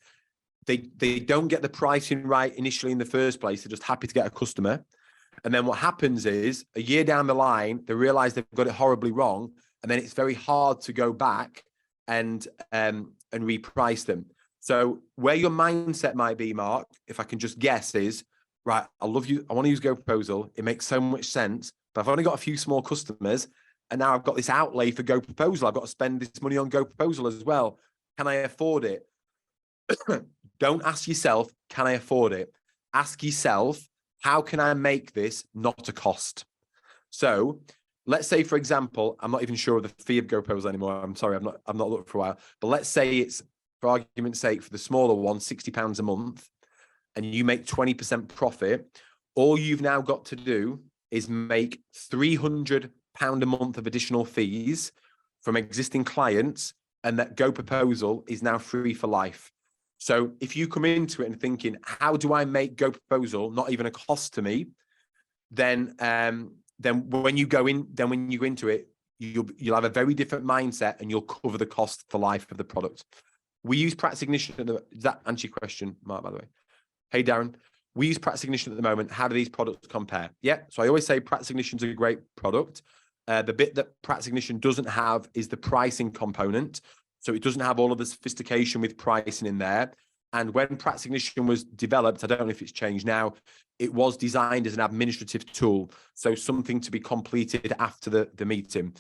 they don't get the pricing right initially in the first place. They're just happy to get a customer. And then what happens is a year down the line, they realize they've got it horribly wrong. And then it's very hard to go back and reprice them. So where your mindset might be, Mark, if I can just guess, is, right, I want to use GoProposal. It makes so much sense, but I've only got a few small customers. And now I've got this outlay for GoProposal. I've got to spend this money on GoProposal as well. Can I afford it? Don't ask yourself, can I afford it? Ask yourself, how can I make this not a cost? So let's say, for example, I'm not even sure of the fee of GoProposal anymore. I'm sorry, I've not looked for a while. But let's say it's, for argument's sake, for the smaller one, £60 a month, and you make 20% profit. All you've now got to do is make £300 a month of additional fees from existing clients, and that GoProposal is now free for life. So if you come into it and thinking, how do I make GoProposal not even a cost to me? Then when you go into it, you'll have a very different mindset, and you'll cover the cost for life of the product. We use Practice Ignition. Does that answer your question, Mark, by the way? Hey, Darren, we use Practice Ignition at the moment. How do these products compare? Yeah. So I always say Practice Ignition is a great product. The bit that Practice Ignition doesn't have is the pricing component. So it doesn't have all of the sophistication with pricing in there. And when Practice Ignition was developed, I don't know if it's changed now, it was designed as an administrative tool. So something to be completed after the meeting.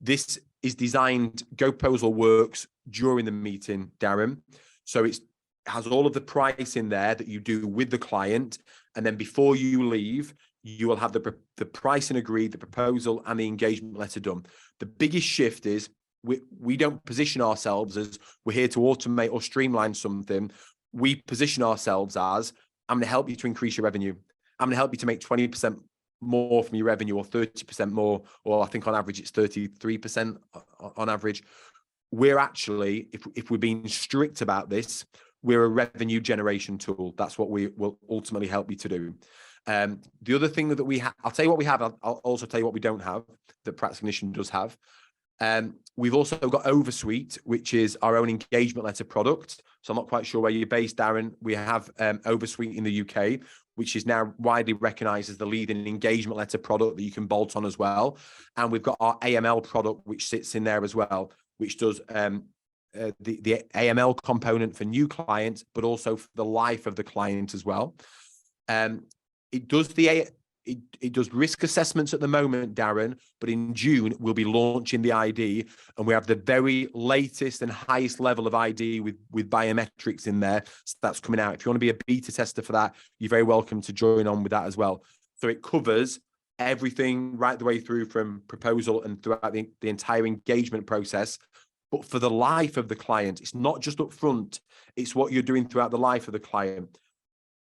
This is designed, GoProposal works during the meeting, Darren. So it has all of the price in there that you do with the client. And then before you leave, you will have the pricing agreed, the proposal and the engagement letter done. The biggest shift is we don't position ourselves as we're here to automate or streamline something. We position ourselves as, I'm going to help you to increase your revenue. I'm going to help you to make 20% more from your revenue, or 30% more, or I think on average it's 33% on average. We're actually, if we're being strict about this, we're a revenue generation tool. That's what we will ultimately help you to do. The other thing that we have, I'll tell you what we have. I'll also tell you what we don't have that Practice Ignition does have. We've also got Oversuite, which is our own engagement letter product. So I'm not quite sure where you're based, Darren. We have Oversuite in the UK, which is now widely recognized as the leading engagement letter product that you can bolt on as well. And we've got our AML product, which sits in there as well, which does the AML component for new clients, but also for the life of the client as well. It does risk assessments at the moment, Darren, but in June, we'll be launching the ID, and we have the very latest and highest level of ID with biometrics in there. So that's coming out. If you want to be a beta tester for that, you're very welcome to join on with that as well. So it covers everything right the way through from proposal and throughout the entire engagement process. But for the life of the client, it's not just up front, it's what you're doing throughout the life of the client.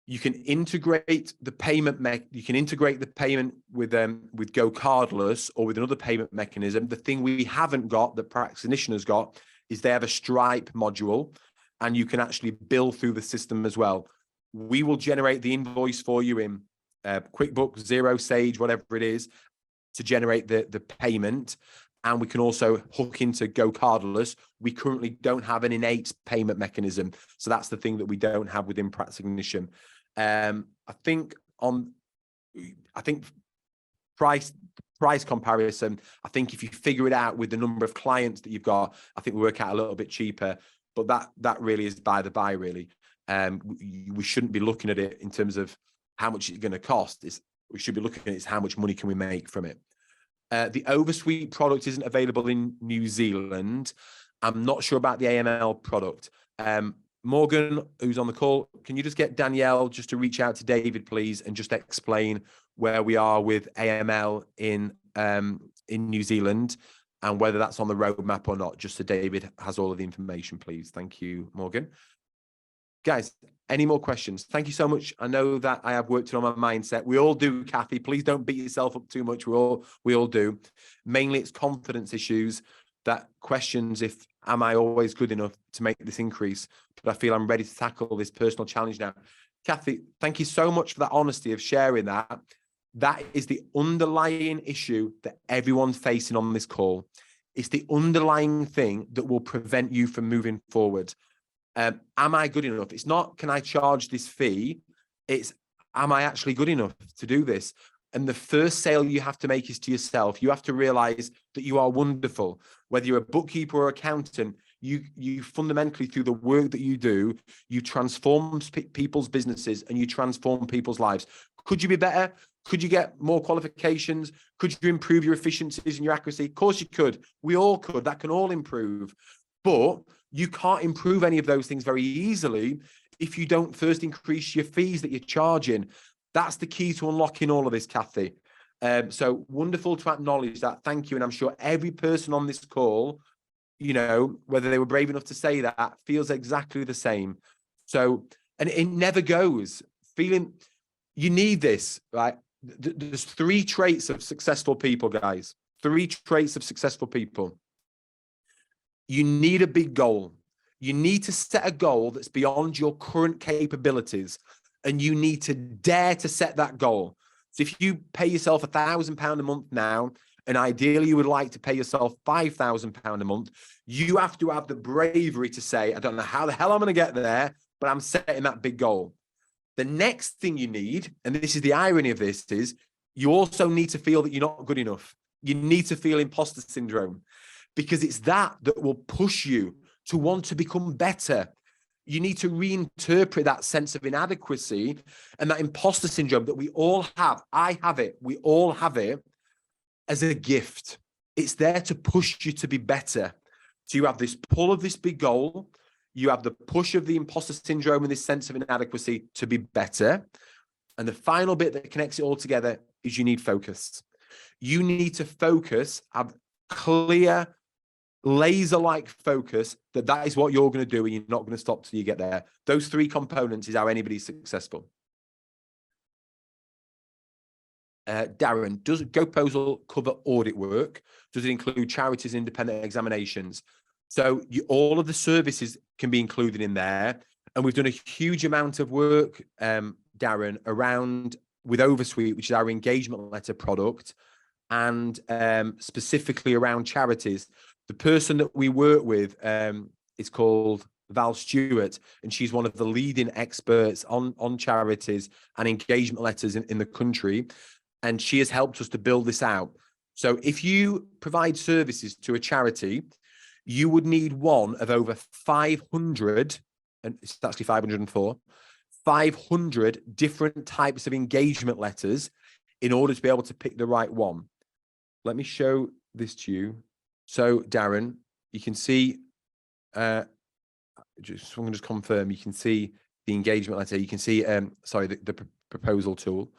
You can integrate the payment. You can integrate the payment with Go Cardless or with another payment mechanism. The thing we haven't got that Practice Ignition has got is they have a Stripe module, and you can actually bill through the system as well. We will generate the invoice for you in QuickBooks, Xero, Sage, whatever it is, to generate the payment. And we can also hook into Go Cardless. We currently don't have an innate payment mechanism. So that's the thing that we don't have within Practice Ignition. I think price comparison, I think if you figure it out with the number of clients that you've got, I think we work out a little bit cheaper, but that really is by the by, really. We shouldn't be looking at it in terms of how much it's going to cost. We should be looking at it as how much money can we make from it. The Oversuite product isn't available in New Zealand. I'm not sure about the AML product. Morgan, who's on the call, can you just get Danielle just to reach out to David, please, and just explain where we are with AML in New Zealand and whether that's on the roadmap or not, just so David has all of the information, please. Thank you, Morgan. Guys, any more questions? Thank you so much. I know that I have worked on my mindset. We all do, Kathy. Please don't beat yourself up too much. We all do. Mainly it's confidence issues, that questions if, am I always good enough to make this increase? But I feel I'm ready to tackle this personal challenge now. Kathy, thank you so much for that honesty of sharing that. That is the underlying issue that everyone's facing on this call. It's the underlying thing that will prevent you from moving forward. Am I good enough? It's not, can I charge this fee? It's, am I actually good enough to do this? And the first sale you have to make is to yourself. You have to realize that you are wonderful. Whether you're a bookkeeper or accountant, you fundamentally, through the work that you do, you transform people's businesses and you transform people's lives. Could you be better? Could you get more qualifications? Could you improve your efficiencies and your accuracy? Of course you could. We all could. That can all improve. But you can't improve any of those things very easily if you don't first increase your fees that you're charging. That's the key to unlocking all of this, Kathy. So wonderful to acknowledge that. Thank you. And I'm sure every person on this call, you know, whether they were brave enough to say that, feels exactly the same. So, and it never goes. Feeling, you need this, right? There's 3 traits of successful people, guys. 3 traits of successful people. You need a big goal. You need to set a goal that's beyond your current capabilities, and you need to dare to set that goal. So if you pay yourself £1,000 a month now, and ideally you would like to pay yourself £5,000 a month, you have to have the bravery to say, I don't know how the hell I'm going to get there, but I'm setting that big goal. The next thing you need, and this is the irony of this, is you also need to feel that you're not good enough. You need to feel imposter syndrome, because it's that will push you to want to become better. You need to reinterpret that sense of inadequacy and that imposter syndrome that we all have. I have it. We all have it as a gift. It's there to push you to be better. So you have this pull of this big goal. You have the push of the imposter syndrome and this sense of inadequacy to be better. And the final bit that connects it all together is you need focus. You need to focus, have clear, laser-like focus that is what you're going to do and you're not going to stop till you get there. Those three components is how anybody's successful. Darren, does GoProposal cover audit work? Does it include charities and independent examinations? So all of the services can be included in there. And we've done a huge amount of work, Darren, around with Oversuite, which is our engagement letter product, and specifically around charities. The person that we work with is called Val Stewart, and she's one of the leading experts on charities and engagement letters in the country. And she has helped us to build this out. So if you provide services to a charity, you would need one of over 500, and it's actually 504, 500 different types of engagement letters in order to be able to pick the right one. Let me show this to you. So Darren, you can see, I'm going to just confirm, you can see the engagement letter, you can see, the proposal tool.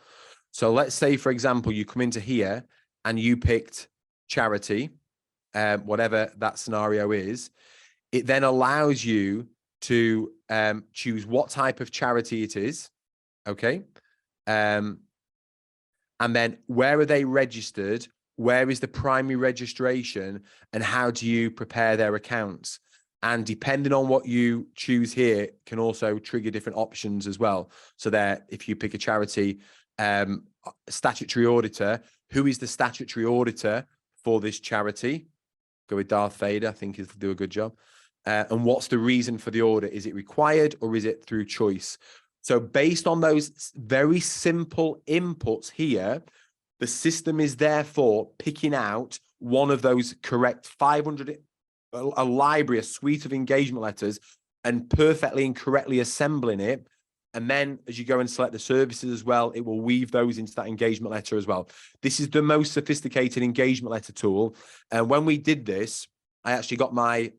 So let's say, for example, you come into here and you picked charity, whatever that scenario is. It then allows you to choose what type of charity it is, okay? And then where are they registered? Where is the primary registration? And how do you prepare their accounts? And depending on what you choose here, can also trigger different options as well. So that if you pick a charity, statutory auditor, who is the statutory auditor for this charity? Go with Darth Vader, I think he'll do a good job. And what's the reason for the audit? Is it required or is it through choice? So based on those very simple inputs here, the system is therefore picking out one of those correct 500, a library, a suite of engagement letters, and perfectly and correctly assembling it. And then as you go and select the services as well, it will weave those into that engagement letter as well. This is the most sophisticated engagement letter tool. And when we did this, I actually got my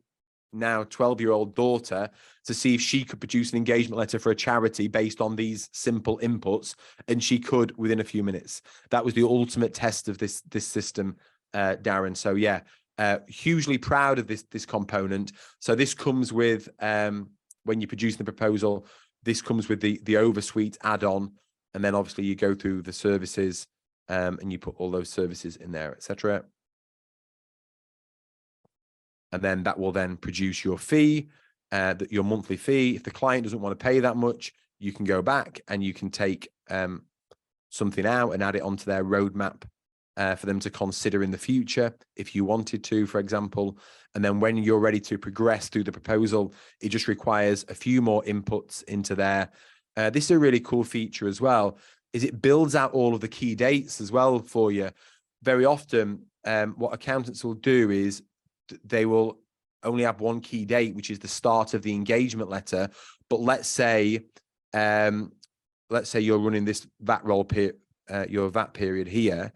now 12-year-old daughter to see if she could produce an engagement letter for a charity based on these simple inputs. And she could within a few minutes. That was the ultimate test of this system, Darren. So yeah, hugely proud of this component. So this comes with, when you produce the proposal, this comes with the Oversuite add-on, and then obviously you go through the services and you put all those services in there, etc. And then that will then produce your fee, your monthly fee. If the client doesn't want to pay that much, you can go back and you can take something out and add it onto their roadmap for them to consider in the future if you wanted to, for example. And then when you're ready to progress through the proposal, it just requires a few more inputs into there. This is a really cool feature as well, is it builds out all of the key dates as well for you. Very often, what accountants will do is they will only have one key date, which is the start of the engagement letter. But let's say you're running this VAT roll period, your VAT period here.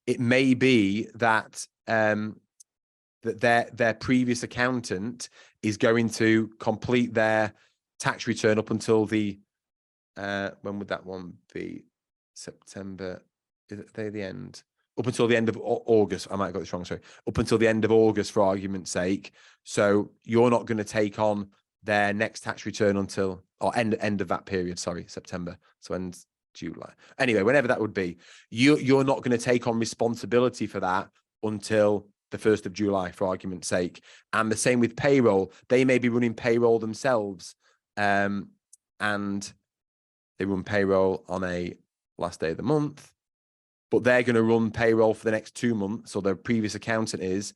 It may be that that their previous accountant is going to complete their tax return up until the when would that one be? September? Is it the end? Up until the end of August. I might have got this wrong. Sorry. Up until the end of August, for argument's sake. So you're not going to take on their next tax return until end of that period. Sorry, September. So end July. Anyway, whenever that would be, you're not going to take on responsibility for that until the 1st of July, for argument's sake. And the same with payroll. They may be running payroll themselves, and they run payroll on a last day of the month, but they're going to run payroll for the next 2 months, or their previous accountant is.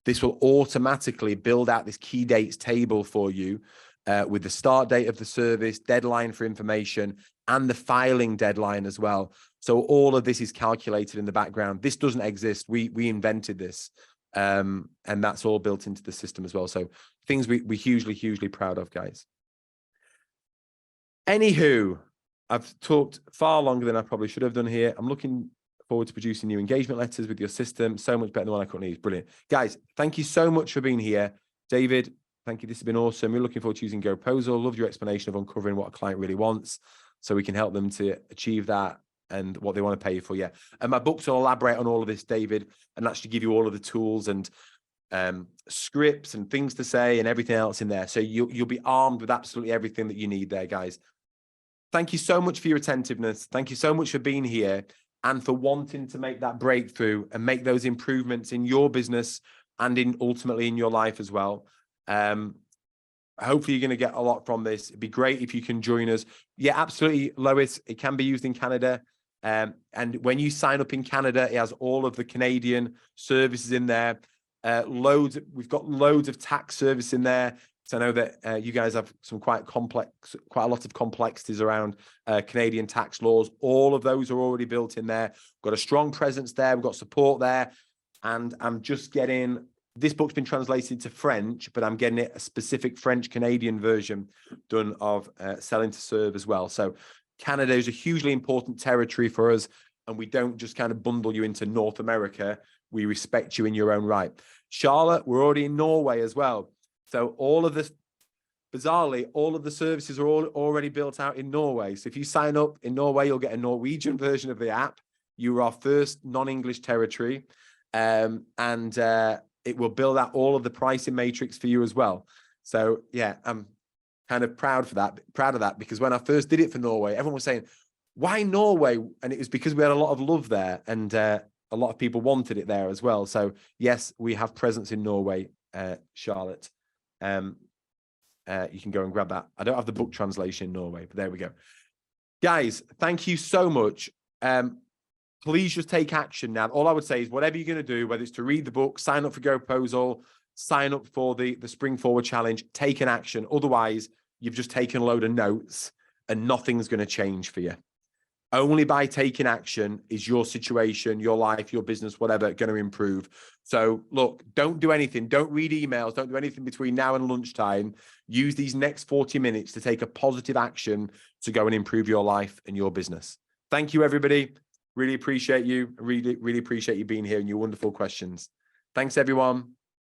This will automatically build out this key dates table for you with the start date of the service, deadline for information, and the filing deadline as well. So all of this is calculated in the background. This doesn't exist. We invented this, and that's all built into the system as well. So things we're hugely, hugely proud of, guys. Anywho, I've talked far longer than I probably should have done here. I'm looking forward to producing new engagement letters with your system. So much better than the one I currently use. Brilliant. Guys, thank you so much for being here. David, thank you. This has been awesome. We're looking forward to using GoProposal. Loved your explanation of uncovering what a client really wants so we can help them to achieve that and what they want to pay you for. Yeah. And my books will elaborate on all of this, David, and actually give you all of the tools and scripts and things to say and everything else in there. So you'll be armed with absolutely everything that you need there, guys. Thank you so much for your attentiveness. Thank you so much for being here and for wanting to make that breakthrough and make those improvements in your business and in ultimately in your life as well. Hopefully you're going to get a lot from this. It'd be great if you can join us. Yeah, absolutely, Lois. It can be used in Canada. And when you sign up in Canada, it has all of the Canadian services in there. We've got loads of tax service in there. So I know that you guys have some quite a lot of complexities around Canadian tax laws. All of those are already built in there. We've got a strong presence there. We've got support there. And I'm just getting, this book's been translated to French, but I'm getting it a specific French-Canadian version done of Selling to Serve as well. So Canada is a hugely important territory for us. And we don't just kind of bundle you into North America. We respect you in your own right. Charlotte, we're already in Norway as well. So all of this, bizarrely, all of the services are already built out in Norway. So if you sign up in Norway, you'll get a Norwegian version of the app. You are our first non-English territory. And it will build out all of the pricing matrix for you as well. So yeah, I'm kind of proud of that, because when I first did it for Norway, everyone was saying, why Norway? And it was because we had a lot of love there and a lot of people wanted it there as well. So yes, we have presence in Norway, Charlotte. You can go and grab that. I don't have the book translation in Norway, but there we go. Guys, thank you so much. Please just take action now. All I would say is whatever you're going to do, whether it's to read the book, sign up for GoProposal, sign up for the Spring Forward Challenge, take an action. Otherwise, you've just taken a load of notes and nothing's going to change for you. Only by taking action is your situation, your life, your business, whatever, going to improve. So look, don't do anything. Don't read emails. Don't do anything between now and lunchtime. Use these next 40 minutes to take a positive action to go and improve your life and your business. Thank you, everybody. Really appreciate you. Really appreciate you being here and your wonderful questions. Thanks, everyone.